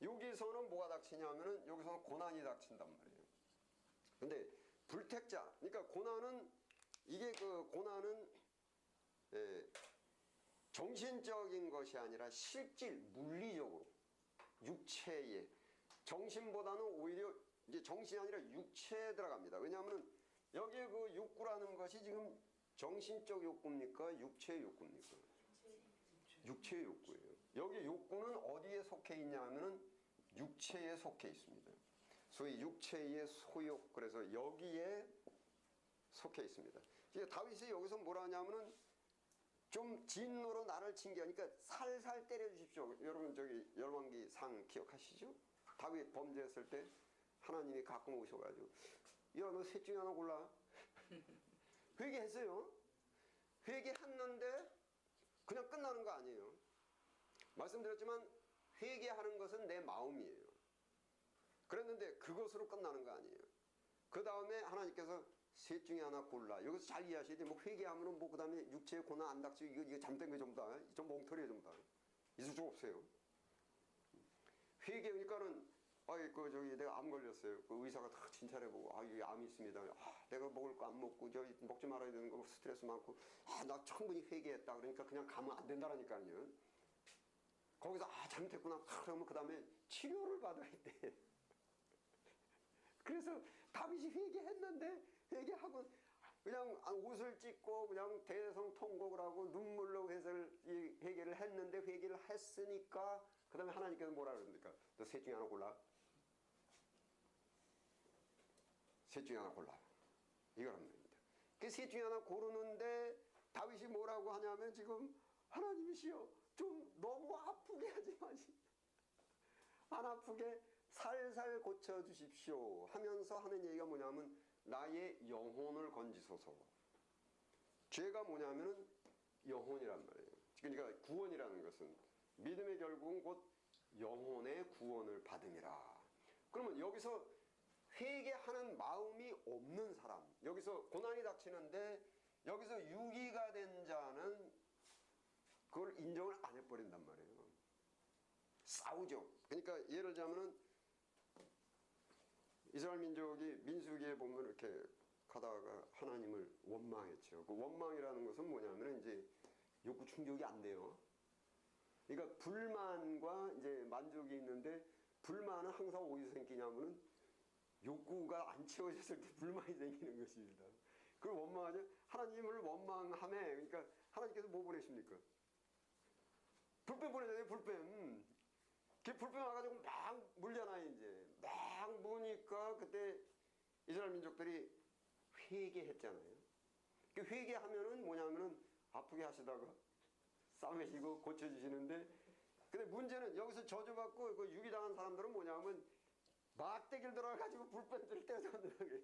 여기서는 뭐가 닥치냐면은 여기서는 고난이 닥친단 말이에요. 근데 불택자, 그러니까 고난은 고난은 정신적인 것이 아니라 실질 물리적으로 육체에, 정신보다는 오히려 이제 정신이 아니라 육체에 들어갑니다. 왜냐하면 여기에 욕구라는 것이 지금 정신적 욕구입니까? 육체의 욕구입니까? 육체의 욕구예요. 여기 욕구는 어디에 속해 있냐면은 육체에 속해 있습니다. 소위 육체의 소욕, 그래서 여기에 속해 있습니다. 다윗이 여기서 뭐라 하냐면은 좀 진노로 나를 징계하니까 살살 때려 주십시오. 여러분 열왕기 상 기억하시죠? 다윗 범죄했을 때 하나님이 가끔 오셔가지고 야, 너 셋 중에 하나 골라. 회개했어요. 회개했는데 그냥 끝나는 거 아니에요. 말씀드렸지만 회개하는 것은 내 마음이에요. 그랬는데 그것으로 끝나는 거 아니에요. 그 다음에 하나님께서 셋 중에 하나 골라. 여기서 잘 이해하셔야 돼. 뭐 회개하면은 뭐 그다음에 육체의 고난 안 닥치고 이거 잘못된 거 전부 다. 좀 멍터리에 전부 다. 있을 수 없어요. 회개니까는 아이 그 저기 내가 암 걸렸어요. 그 의사가 다 진찰해보고 이게 암이 있습니다. 내가 먹을 거 안 먹고 저 먹지 말아야 되는 거 스트레스 많고 나 충분히 회개했다. 그러니까 그냥 가면 안 된다라니까요. 거기서 잘못했구나. 그러면 그 다음에 치료를 받아야 돼. 그래서 다윗이 회개했는데 회개하고 그냥 옷을 찢고 그냥 대성통곡을 하고 눈물로 회개를 했는데 회개를 했으니까 그 다음에 하나님께서 뭐라 그럽니까? 너 셋 중에 하나 골라. 셋 중에 하나 골라. 이거란 말입니다. 그 셋 중에 하나 고르는데 다윗이 뭐라고 하냐면 지금 하나님이시여 좀 너무 아프게 하지 마시. 안 아프게 살살 고쳐주십시오 하면서 하는 얘기가 뭐냐면 나의 영혼을 건지소서. 죄가 뭐냐면은 영혼이란 말이에요. 그러니까 구원이라는 것은 믿음의 결국은 곧 영혼의 구원을 받음이라. 그러면 여기서 회개하는 마음이 없는 사람, 여기서 고난이 닥치는데 여기서 유기가 된 자는 그걸 인정을 안 해버린단 말이에요. 싸우죠. 그러니까 예를 들자면은 이스라엘 민족이 민수기에 보면 이렇게 가다가 하나님을 원망했죠. 그 원망이라는 것은 뭐냐면 이제 욕구 충족이 안 돼요. 그러니까 불만과 이제 만족이 있는데 불만은 항상 어디서 생기냐면은 욕구가 안 채워졌을 때 불만이 생기는 것입니다. 그걸 원망하죠. 하나님을 원망하며 그러니까 하나님께서 뭐 보내십니까? 불뱀 보내잖아요. 불뱀. 그 불뱀 와가지고 막 물잖아요. 이제 막 무니까 그때 이스라엘 민족들이 회개했잖아요. 그 회개하면은 뭐냐면은 아프게 하시다가 싸매시고 고쳐주시는데, 근데 문제는 여기서 저주받고 그 유기당한 사람들은 뭐냐면 막대기를 들어가지고 불뱀들을 떼어잡는 거예요.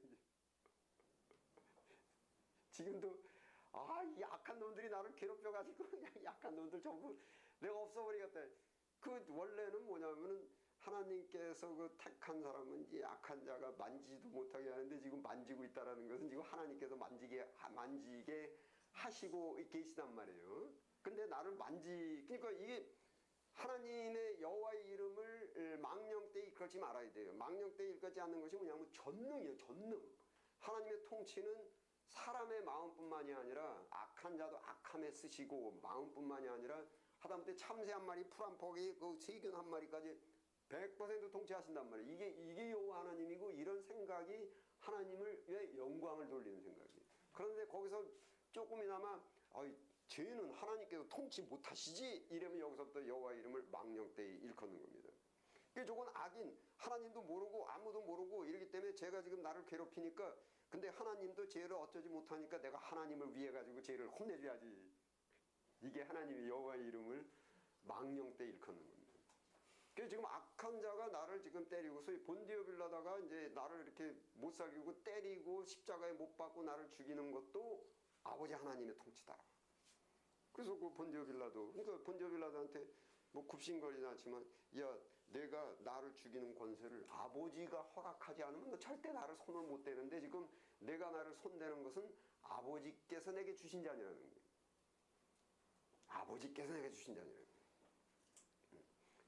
지금도 이 약한 놈들이 나를 괴롭혀가지고 그냥 약한 놈들 전부 내가 없어버리겠다. 그 원래는 뭐냐면은 하나님께서 그 택한 사람은 이 약한 자가 만지도 못하게 하는데 지금 만지고 있다라는 것은 지금 하나님께서 만지게 하시고 계시단 말이에요. 근데 나를 그러니까 이게 하나님의 여호와의 이름을 망령 때 일컫지 말아야 돼요. 망령 때 일컫지 않는 것이 뭐냐면 전능이에요. 전능. 하나님의 통치는 사람의 마음뿐만이 아니라 악한 자도 악함에 쓰시고 마음뿐만이 아니라 하다못해 참새 한 마리, 풀 한 포기, 그 세균 한 마리까지 100% 통치하신단 말이에요. 이게 여호와 하나님이고 이런 생각이 하나님을 왜 영광을 돌리는 생각이에요. 그런데 거기서 조금이나마 죄는 하나님께서 통치 못하시지 이러면 여기서부터 여호와 이름을 망령되이 일컫는 겁니다. 저건 악인, 하나님도 모르고 아무도 모르고 이러기 때문에 죄가 지금 나를 괴롭히니까, 근데 하나님도 죄를 어쩌지 못하니까 내가 하나님을 위해 가지고 죄를 혼내줘야지. 이게 하나님의 여호와의 이름을 망령되이 일컫는 겁니다. 그래서 지금 악한 자가 나를 지금 때리고, 소위 본디오 빌라다가 이제 나를 이렇게 못 살리고 때리고 십자가에 못 박고 나를 죽이는 것도 아버지 하나님의 통치다. 그래서 그 본디오 빌라도, 그러니까 본디오 빌라도한테 뭐 굽신거리진 않지만, 야, 내가 나를 죽이는 권세를 아버지가 허락하지 않으면 너 절대 나를 손을 못 대는데 지금 내가 나를 손대는 것은 아버지께서 내게 주신 자니라는 거예요. 아버지께서 내게 주신 자니라는 거예요.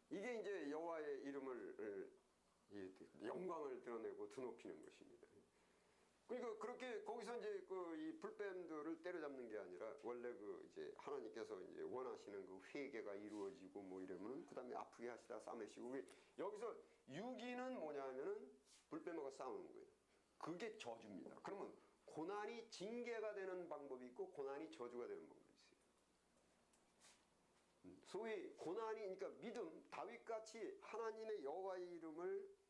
이게 이제 여호와의 이름을 영광을 드러내고 드높이는 것입니다. 그러니까 그렇게 거기서 이제 이 불뱀들을 때려잡는 게 아니라 원래 이제 하나님께서 이제 원하시는 그 회개가 이루어지고 뭐 이러면 그 다음에 아프게 하시다 싸매시고, 여기서 유기는 뭐냐면은 불뱀하고 싸우는 거예요. 그게 저주입니다. 그러면 고난이 징계가 되는 방법이 있고 고난이 저주가 되는 방법이 있어요. 소위 고난이, 그러니까 믿음, 다윗같이 하나님의 여호와의 이름을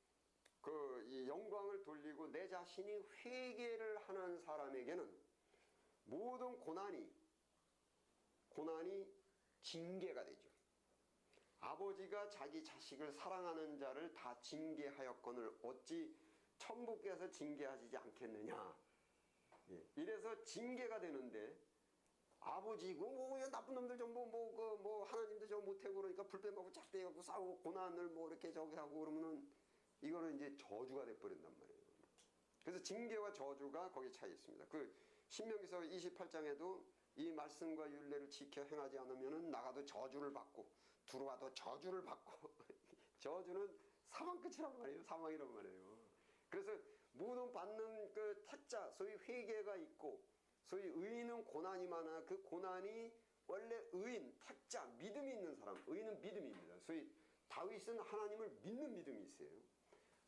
이 영광을 돌리고 내 자신이 회개를 하는 사람에게는 모든 고난이 징계가 되죠. 아버지가 자기 자식을 사랑하는 자를 다 징계하였거늘 어찌 천부께서 징계하시지 않겠느냐. 이래서 징계가 되는데, 아버지고 뭐 나쁜 놈들 전부 뭐 하나님도 저 못하고 그러니까 불뱀하고 짝대하고 싸우고 고난을 뭐 이렇게 저기 하고 그러면은 이거는 이제 저주가 돼버린단 말이에요. 그래서 징계와 저주가 거기 차이 있습니다. 그 신명기서 28장에도 이 말씀과 율례를 지켜 행하지 않으면은 나가도 저주를 받고 들어와도 저주를 받고 저주는 사망 끝이란 말이에요. 사망이란 말이에요. 그래서 모든 받는 그 택자, 소위 회개가 있고 소위 의인은 고난이 많아. 그 고난이 원래 의인, 택자, 믿음이 있는 사람, 의인은 믿음입니다. 소위 다윗은 하나님을 믿는 믿음이 있어요.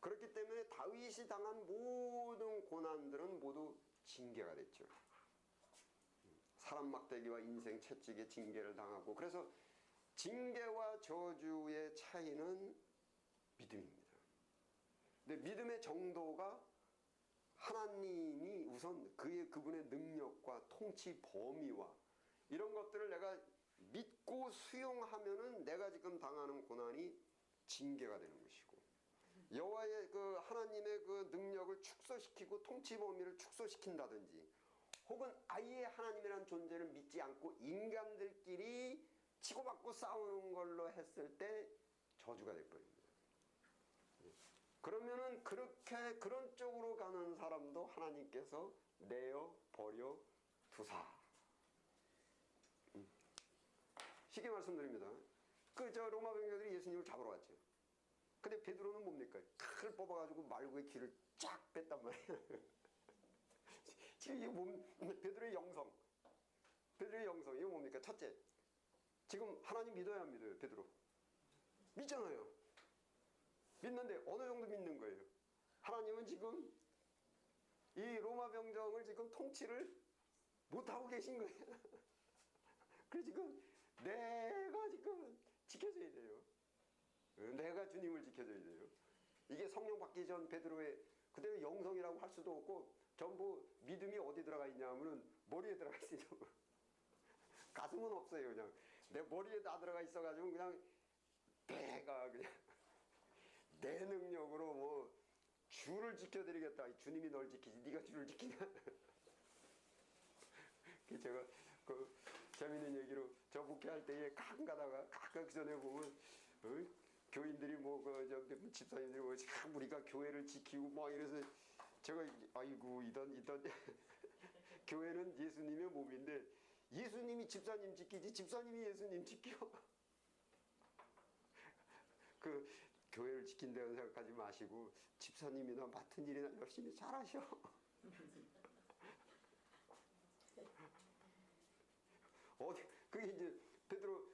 그렇기 때문에 다윗이 당한 모든 고난들은 모두 징계가 됐죠. 사람 막대기와 인생 채찍에 징계를 당하고, 그래서 징계와 저주의 차이는 믿음입니다. 근데 믿음의 정도가 하나님이 우선 그분의 능력과 통치 범위와 이런 것들을 내가 믿고 수용하면은 내가 지금 당하는 고난이 징계가 되는 것이고, 여호와의 그 하나님의 그 능력을 축소시키고 통치 범위를 축소시킨다든지, 혹은 아예 하나님이라는 존재를 믿지 않고 인간들끼리 치고받고 싸우는 걸로 했을 때 저주가 될 겁니다. 그러면은 그렇게 그런 쪽으로 가는 사람도 하나님께서 내어 버려 두사. 쉽게 말씀드립니다. 그 저 로마 병사들이 예수님을 잡으러 왔죠. 근데 베드로는 뭡니까? 칼을 뽑아가지고 말고의 귀를 쫙 뺐단 말이에요. 지금 이게 베드로의 영성. 베드로의 영성. 이거 뭡니까? 첫째, 지금 하나님 믿어야 안 믿어요, 베드로? 믿잖아요. 믿는데 어느 정도 믿는 거예요? 하나님은 지금 이 로마 병정을 지금 통치를 못하고 계신 거예요. 그래서 지금 내가 지금 지켜줘야 돼요. 내가 주님을 지켜줘야 돼요. 이게 성령 받기 전 베드로의 그대로 영성이라고 할 수도 없고, 전부 믿음이 어디 들어가 있냐 하면은 머리에 들어가 있어요. 가슴은 없어요. 그냥 내 머리에 다 들어가 있어가지고 그냥 내가 그냥 내 능력으로 뭐 주를 지켜드리겠다. 주님이 널 지키지 네가 주를 지키냐. 제가 그 재밌는 얘기로 저 목회할 때에 가끔 가다가 가끔 그 전에 보면 교인들이 뭐 그 집사님들이 뭐 참 우리가 교회를 지키고 막 이래서 제가 아이고 이던 교회는 예수님의 몸인데 예수님이 집사님 지키지 집사님이 예수님 지켜. 그 교회를 지킨다고 생각하지 마시고 집사님이나 맡은 일이나 열심히 잘하셔. 그게 이제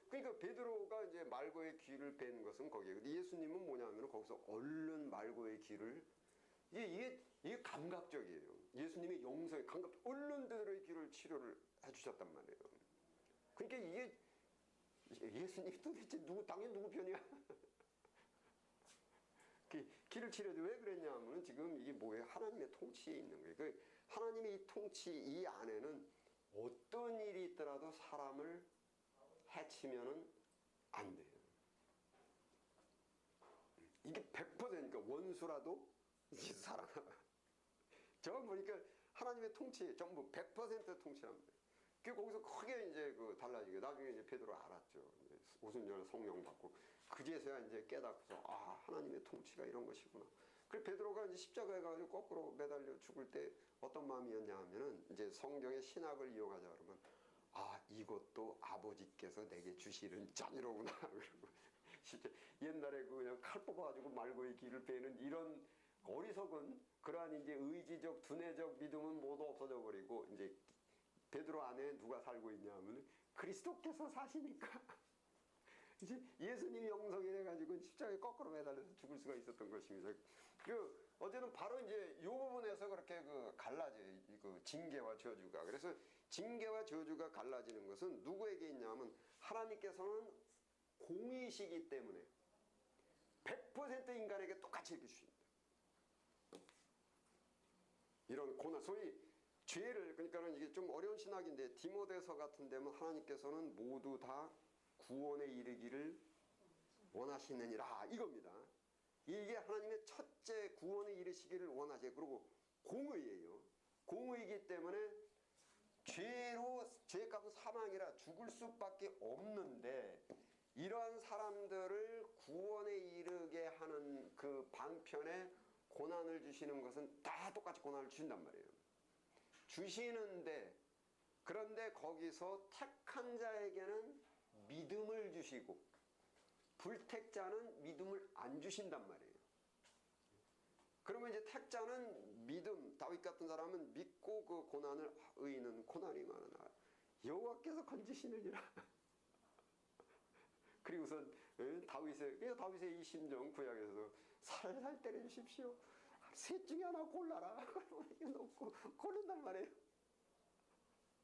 그러니까 베드로가 이제 말고의 귀를 뺀 것은 거기에. 근데 예수님은 뭐냐면 거기서 얼른 말고의 귀를 이게 감각적이에요. 예수님의 영성이 얼른 베드로의 귀를 치료를 해주셨단 말이에요. 그러니까 이게 예수님이 도대체 당연히 누구 편이야? 귀를 치료해. 왜 그랬냐면은 지금 이게 뭐예요? 하나님의 통치에 있는 거예요. 그 하나님의 이 통치 이 안에는 어떤 일이 있더라도 사람을 해치면은 안 돼요. 이게 100%니까 원수라도 사랑하라. 저거 보니까 하나님의 통치 전부 100% 통치랍니다. 그 거기서 크게 이제 그 달라지게 나중에 이제 베드로 알았죠. 오순절 성령 받고 그제서야 이제 깨닫고서 아 하나님의 통치가 이런 것이구나. 그래서 베드로가 이제 십자가에 가지고 거꾸로 매달려 죽을 때 어떤 마음이었냐 하면은 이제 성경의 신학을 이용하자 그러면 아 이것도 아버지께서 내게 주시는 자녀로구나. 그리고 진짜 옛날에 그 그냥 칼 뽑아가지고 말고의 귀를 빼는 이런 어리석은 그러한 이제 의지적 두뇌적 믿음은 모두 없어져 버리고 이제 베드로 안에 누가 살고 있냐 하면 그리스도께서 사시니까 이제 예수님이 영성이 돼가지고 십자가에 거꾸로 매달려서 죽을 수가 있었던 것입니다. 어제는 바로 이제 이 부분에서 그렇게 갈라져요. 그 징계와 저주가. 그래서 징계와 저주가 갈라지는 것은 누구에게 있냐면 하나님께서는 공의시기 때문에 100% 인간에게 똑같이 이렇게 주십니다. 이런 고난, 소위 죄를, 그러니까는 이게 좀 어려운 신학인데 디모데서 같은 데면 하나님께서는 모두 다 구원에 이르기를 원하시느니라 이겁니다. 이게 하나님의 첫째 구원에 이르시기를 원하세요. 그리고 공의예요. 공의이기 때문에 죄값은 사망이라 죽을 수밖에 없는데 이러한 사람들을 구원에 이르게 하는 그 방편에 고난을 주시는 것은 다 똑같이 고난을 주신단 말이에요. 주시는데 그런데 거기서 택한 자에게는 믿음을 주시고 불택자는 믿음을 안 주신단 말이에요. 그러면 이제 택자는 믿음, 다윗 같은 사람은 믿고 그 고난을 의인은 고난이 많으나 여호와께서 건지시느니라. 그리고선 다윗의 이 심정 구약에서 살살 때려주십시오. 셋 중에 하나 골라라. 이거 놓고 고른단 말이에요.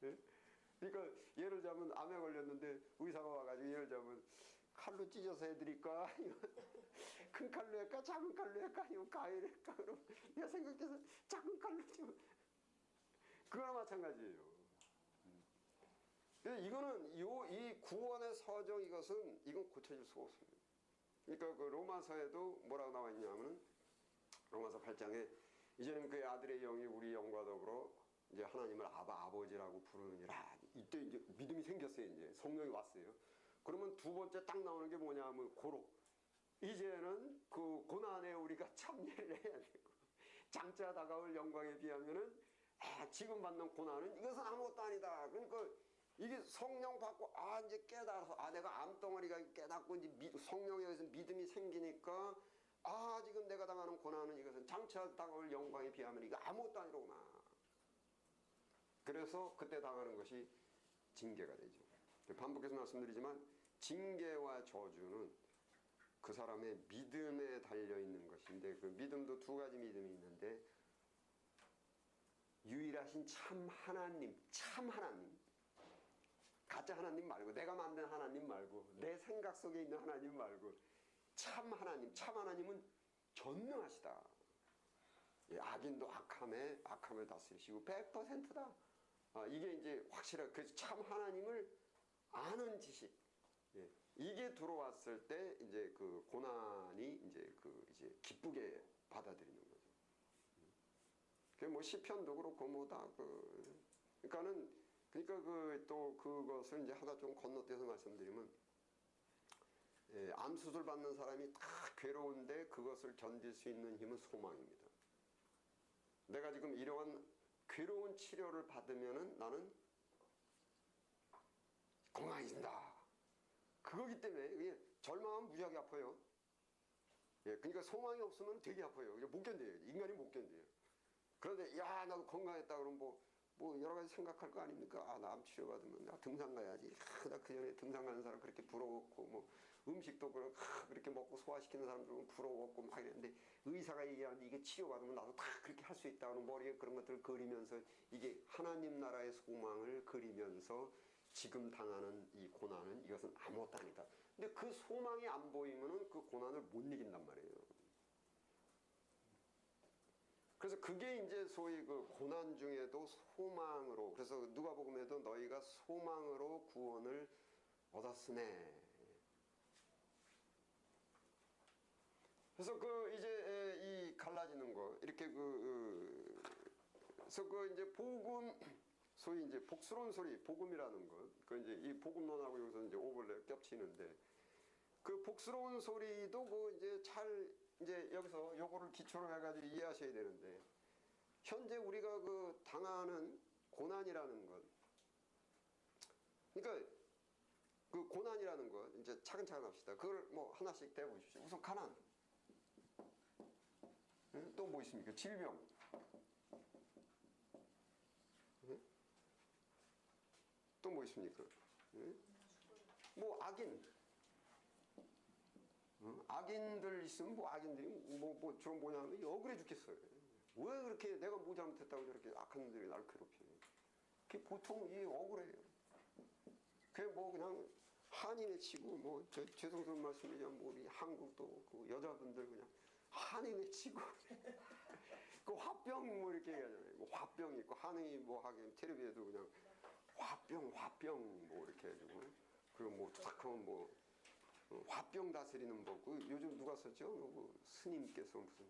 예? 그러니까 예를 들자면 암에 걸렸는데 의사가 와가지고 예를 들자면 칼로 찢어서 해드릴까? 큰 칼로 할까? 작은 칼로 할까? 아니면 가위로 할까? 그럼 내가 생각해서 작은 칼로 좀 그거나 마찬가지예요. 이거는 이 구원의 서정 이것은 이건 고쳐질 수가 없습니다. 그러니까 그 로마서에도 뭐라고 나와 있냐면은 로마서 8장에 이제는 그의 아들의 영이 우리 영과 더불어 이제 하나님을 아버지라고 부르느니라. 이때 이제 믿음이 생겼어요. 이제 성령이 왔어요. 그러면 두 번째 딱 나오는 게 뭐냐면 고로 이제는 그 고난에 우리가 참여를 해야 되고 장차 다가올 영광에 비하면은 지금 받는 고난은 이것은 아무것도 아니다. 그러니까 이게 성령 받고 이제 깨달아서 내가 암덩어리가 깨닫고 이제 성령에 의해서 믿음이 생기니까 지금 내가 당하는 고난은 이것은 장차 다가올 영광에 비하면 이거 아무것도 아니로구나. 그래서 그때 당하는 것이 징계가 되죠. 반복해서 말씀드리지만 징계와 저주는 그 사람의 믿음에 달려있는 것인데 그 믿음도 두 가지 믿음이 있는데 유일하신 참 하나님 가짜 하나님 말고 내가 만든 하나님 말고 내 생각 속에 있는 하나님 말고 참 하나님은 전능하시다. 악인도 악함을 다스리시고 100%다. 이게 이제 확실한 그 참 하나님을 아는 지식. 이게 들어왔을 때 이제 그 고난이 이제 기쁘게 받아들이는 거죠. 그 뭐 시편도 그렇고 뭐 다 그러니까 또 그것을 이제 하나 좀 건너뛰어서 말씀드리면 암 수술 받는 사람이 다 괴로운데 그것을 견딜 수 있는 힘은 소망입니다. 내가 지금 이러한 괴로운 치료를 받으면은 나는 건강해진다. 그거기 때문에 절망하면 무지하게 아파요. 그러니까 소망이 없으면 되게 아파요. 못 견뎌요. 인간이 못 견뎌요. 그런데 나도 건강했다 그러면 뭐 여러 가지 생각할 거 아닙니까? 나 암 치료 받으면 나 등산 가야지. 나 그전에 등산 가는 사람 그렇게 부러웠고 뭐 음식도 그렇게 먹고 소화시키는 사람들은 부러웠고 막 이랬는데 의사가 얘기하는데 이게 치료받으면 나도 다 그렇게 할 수 있다는 머리에 그런 것들을 그리면서 이게 하나님 나라의 소망을 그리면서 지금 당하는 이 고난은 이것은 아무것도 아니다. 근데 그 소망이 안 보이면은 그 고난을 못 이긴단 말이에요. 그래서 그게 이제 소위 그 고난 중에도 소망으로 그래서 누가복음에도 너희가 소망으로 구원을 얻었으네. 그래서 이제 이 갈라지는 거 이렇게 그래서 이제 복음 소위 이제 복스러운 소리 복음이라는 것 이제 이 복음론하고 여기서 이제 오벌랩 겹치는데 그 복스러운 소리도 이제 잘 이제 여기서 요거를 기초로 해가지고 이해하셔야 되는데 현재 우리가 당하는 고난이라는 것 그러니까 그 고난이라는 것 이제 차근차근 합시다. 그걸 뭐 하나씩 대보십시오. 우선 가난 또 뭐 있습니까? 질병 또 뭐 있습니까? 뭐 악인 악인들 있으면 뭐 악인들이 뭐 주로 뭐냐면 억울해 죽겠어요. 왜 그렇게 내가 뭐 잘못했다고 저렇게 악한 놈들이 나를 괴롭혀. 그게 보통 억울해요. 그게 뭐 그냥 한인에 치고 뭐 죄송스러운 말씀이지만 뭐 우리 한국도 그 여자분들 그냥 한인에 치고 그 화병 뭐 이렇게 얘기하잖아요. 뭐 화병 있고 한인이 뭐 하긴 텔레비에도 그냥 화병 뭐 이렇게 해주고 그리고 뭐 탁하면 뭐 화병 다스리는 법. 요즘 누가 썼죠? 스님께서 무슨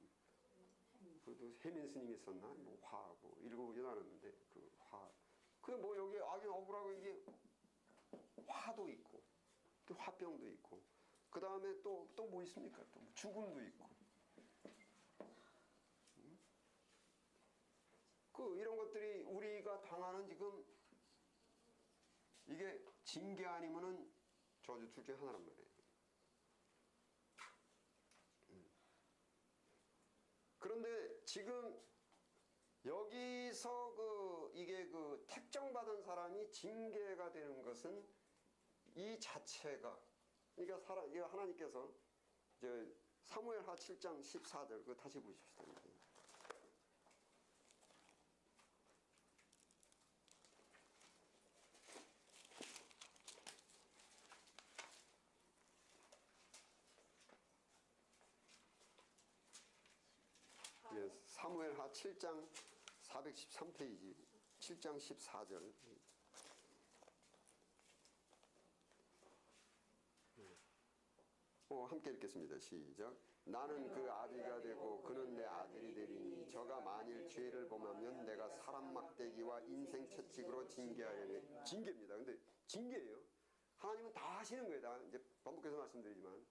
그래도 해민 스님이 썼나? 뭐 읽어보진 않았는데 뭐 여기 악인 억울하고 이게 화도 있고 또 화병도 있고 그 다음에 또 뭐 있습니까? 또 죽음도 있고 이런 것들이 우리가 당하는 지금 이게 징계 아니면은 저주 둘 중에 하나란 말이에요. 그런데 지금 여기서 이게 택정받은 사람이 징계가 되는 것은 이 자체가, 그러니까 이거 하나님께서 사무엘하 7장 14절 그거 다시 보십시다. 예, 사무엘하 7장 413페이지 7장 14절. 함께 읽겠습니다. 시작. 나는 그 아비가 되고 그는 내 아들이 되리니 저가 만일 죄를 범하면 내가 사람 막대기와 인생 채찍으로 징계하려니. 징계입니다. 근데 징계예요. 하나님은 다 하시는 거예요. 다 이제 반복해서 말씀드리지만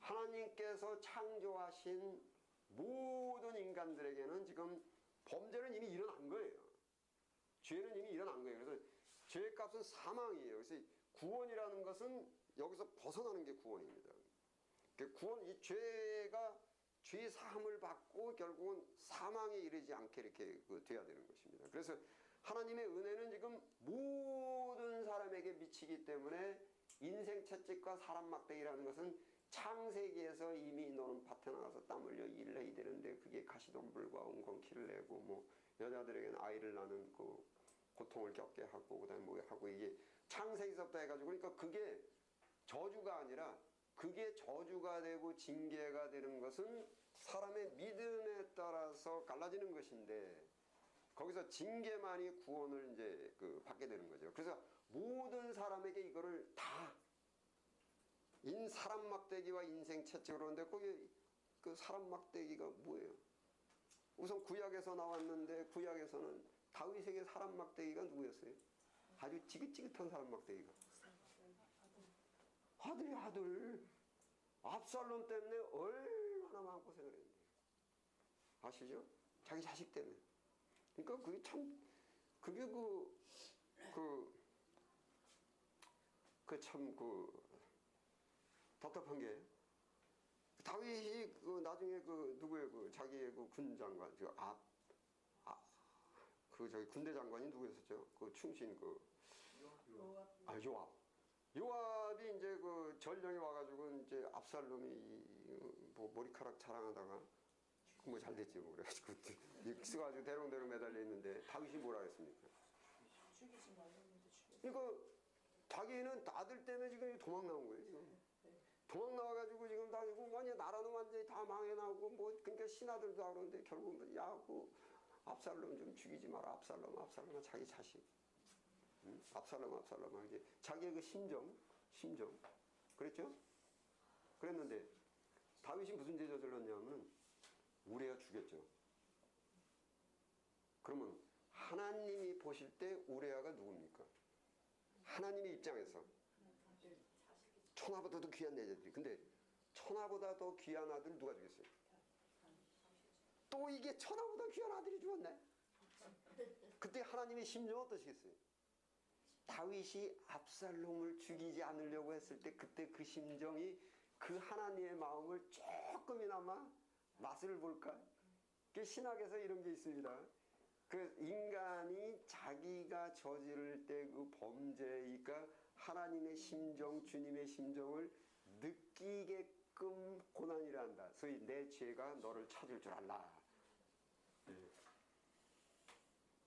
하나님께서 창조하신 모든 인간들에게는 지금 범죄는 이미 일어난 거예요. 죄는 이미 일어난 거예요. 그래서 죄의 값은 사망이에요. 그래서 구원이라는 것은 여기서 벗어나는 게 구원입니다. 구원, 이 죄가 죄 사함을 받고 결국은 사망에 이르지 않게 이렇게 돼야 되는 것입니다. 그래서 하나님의 은혜는 지금 모든 사람에게 미치기 때문에 인생 채찍과 사람 막대기라는 것은 창세기에서 이미 너는 밭에 나가서 땀 흘려 일을 해야 되는데 그게 가시덤불과 웅건키를 내고 뭐 여자들에게는 아이를 낳는 고통을 겪게 하고 그다음에 뭐 하고 이게 창세기서부터 해가지고 그러니까 그게 저주가 아니라 그게 저주가 되고 징계가 되는 것은 사람의 믿음에 따라서 갈라지는 것인데 거기서 징계만이 구원을 이제 받게 되는 거죠. 그래서 모든 사람에게 이거를 다 사람 막대기와 인생 채찍으로 하는데 거기 사람 막대기가 뭐예요? 우선 구약에서 나왔는데 구약에서는 다윗에게 사람 막대기가 누구였어요? 아주 지긋지긋한 사람 막대기가 아들 압살롬 때문에 얼마나 마음고생을 했는데 아시죠? 자기 자식 때문에. 그러니까 그게 참 그게 참 답답한 게 다윗이 나중에 누구예요? 자기의 군 장관 저기 군대 장관이 누구였었죠? 충신 요압이 이제 전령에 와가지고 이제 압살롬이 머리카락 자랑하다가 잘 됐지 뭐 그래가지고 익숙해가지고 대롱대롱 매달려 있는데 다윗이 뭐라 했습니까? 그러니까 자기는 아들 때문에 지금 도망 나온 거예요. 지금. 도망 나와가지고 지금 다 완전 나라는 완전히 다 망해나오고 뭐 그러니까 신하들도 그러는데 결국은 압살롬 좀 죽이지 마라. 압살롬아 자기 자식. 압살롬아 이제 자기의 심정 그랬죠? 그랬는데 다윗이 무슨 죄 저질렀냐면 우리가 죽였죠. 그러면 하나님이 보실 때 우레아가 누굽니까? 하나님의 입장에서 천하보다도 귀한 내 자들이. 근데 천하보다 더 귀한 아들 누가 죽였어요? 또 이게 천하보다 귀한 아들이 죽었네. 그때 하나님의 심정은 어떠시겠어요? 다윗이 압살롬을 죽이지 않으려고 했을 때 그때 그 심정이 그 하나님의 마음을 조금이나마 맛을 볼까? 신학에서 이런 게 있습니다. 인간이 자기가 저지를 때 범죄이니까 하나님의 심정, 주님의 심정을 느끼게끔 고난이라 한다. 소위 내 죄가 너를 찾을 줄 알라.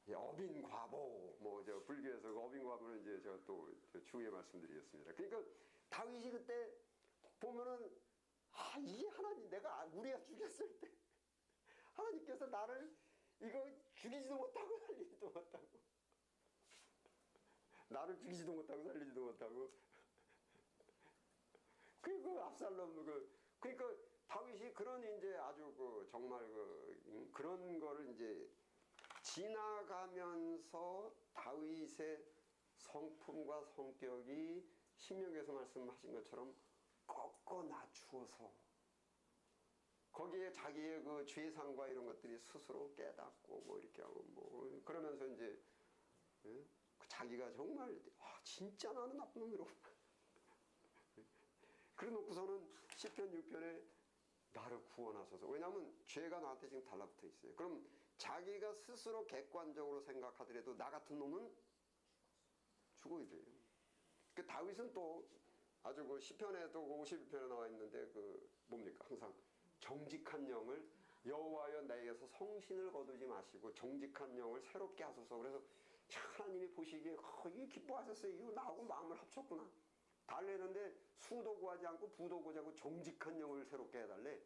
어빈 과보, 불교에서 어빈 과보는 이제 제가 또 추후에 말씀드리겠습니다. 그러니까 다윗이 그때 보면은 이게 하나님 내가 우리가 죽였을 때 하나님께서 나를 이거 죽이지도 못하고 살리지도 못하고 나를 죽이지도 못하고 살리지도 못하고 그리고 압살롬 그러니까 다윗이 그런 이제 아주 정말 그런 거를 이제 지나가면서 다윗의 성품과 성격이 신명기에서 말씀하신 것처럼 꺾어 낮추어서 거기에 자기의 그 죄상과 이런 것들이 스스로 깨닫고 뭐 이렇게 하고 뭐 그러면서 이제 예? 자기가 정말 진짜 나는 나쁜 놈이라고 그래 놓고서는 시편 6편에 나를 구원하소서. 왜냐하면 죄가 나한테 지금 달라붙어 있어요. 그럼 자기가 스스로 객관적으로 생각하더라도 나 같은 놈은 죽어야 돼요. 그 다윗은 또 아주 그 시편에도 51편에 나와 있는데 그 뭡니까? 항상 정직한 영을 여호와여 내게서 성신을 거두지 마시고 정직한 영을 새롭게 하소서. 그래서 하나님이 보시기에 이게 기뻐하셨어요. 이거 나하고 마음을 합쳤구나. 달래는데 수도 구하지 않고 부도 구하지 않고 정직한 영을 새롭게 해달래.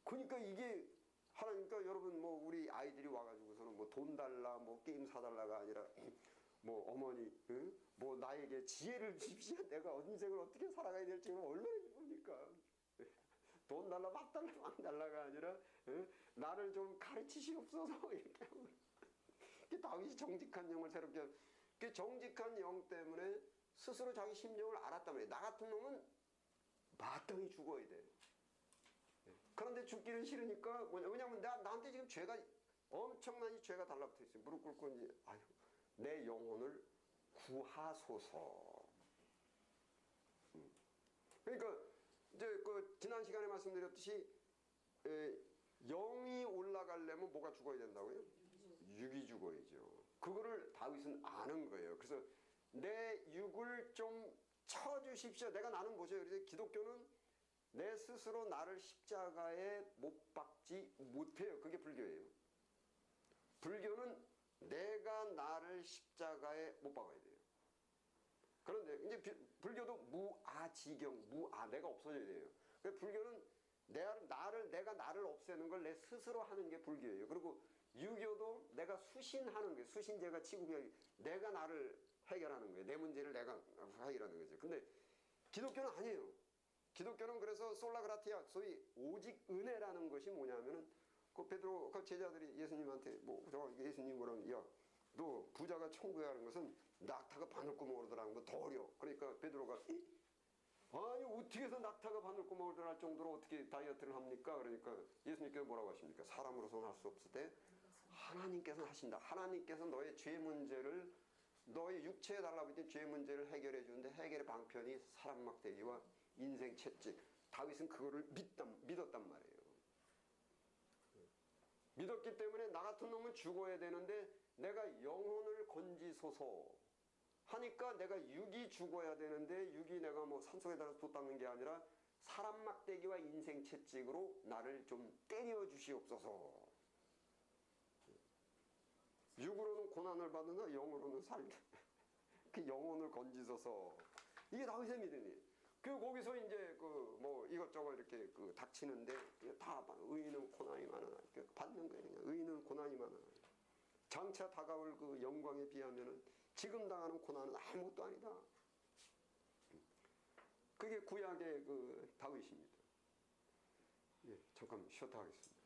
그러니까 이게 하나님과 여러분 뭐 우리 아이들이 와가지고서는 뭐 돈 달라 뭐 게임 사달라가 아니라 뭐 어머니 응? 뭐 나에게 지혜를 주십시오. 내가 인생을 어떻게 살아가야 될지 얼마나 기쁩니까. 돈 달라 막 달라 막 달라가 아니라 응? 나를 좀 가르치시옵소서 이렇게 하고 다윗이 정직한 영을 새롭게 그 정직한 영 때문에 스스로 자기 심정을 알았단 말이에요. 나 같은 놈은 마땅히 죽어야 돼. 그런데 죽기는 싫으니까 왜냐면 나한테 지금 죄가 엄청난 죄가 달라붙어 있어요. 무릎 꿇고 이제 아유 내 영혼을 구하소서. 그러니까 이제 그 지난 시간에 말씀드렸듯이 영이 올라가려면 뭐가 죽어야 된다고요? 육이 죽어야죠. 그거를 다윗은 아는 거예요. 그래서 내 육을 좀 쳐주십시오. 나는 뭐죠? 그래서 기독교는 내 스스로 나를 십자가에 못 박지 못해요. 그게 불교예요. 불교는 내가 나를 십자가에 못 박아야 돼요. 그런데 이제 불교도 무아지경, 내가 없어져야 돼요. 불교는 내가 나를 없애는 걸 내 스스로 하는 게 불교예요. 그리고 유교도 내가 수신하는 거예요. 수신제가 치국이 내가 나를 해결하는 거예요. 내 문제를 내가 해결하는 거죠. 근데 기독교는 아니에요. 기독교는 그래서 솔라그라티아, 소위 오직 은혜라는 것이 뭐냐면은 그 베드로 그 제자들이 예수님한테 예수님 뭐라면 너 부자가 천국에 가는 것은 낙타가 바늘구멍으로 들어가는 거 더 어려워. 그러니까 베드로가 아니 어떻게 해서 낙타가 바늘구멍으로 들어갈 정도로 어떻게 다이어트를 합니까? 그러니까 예수님께서 뭐라고 하십니까? 사람으로서는 할 수 없을 때 하나님께서는 하신다. 하나님께서 너의 죄 문제를 너의 육체에 달라붙은 죄 문제를 해결해 주는데 해결의 방편이 사람 막대기와 인생 채찍. 다윗은 그거를 믿었단 말이에요. 믿었기 때문에 나 같은 놈은 죽어야 되는데 내가 영혼을 건지소서 하니까 내가 육이 죽어야 되는데 육이 내가 뭐 산속에 달아서 돛 닦는 게 아니라 사람 막대기와 인생 채찍으로 나를 좀 때려 주시옵소서. 육으로는 고난을 받으나 영으로는 살게. 그 영혼을 건지소서. 이게 다윗의 믿음이에요. 거기서 이제 뭐 이것저것 이렇게 닥치는데 다 의인은 고난이 많아. 받는 거예요. 그냥 의인은 고난이 많아. 장차 다가올 그 영광에 비하면은 지금 당하는 고난은 아무것도 아니다. 그게 구약의 다윗입니다. 예, 잠깐 쉬었다 하겠습니다.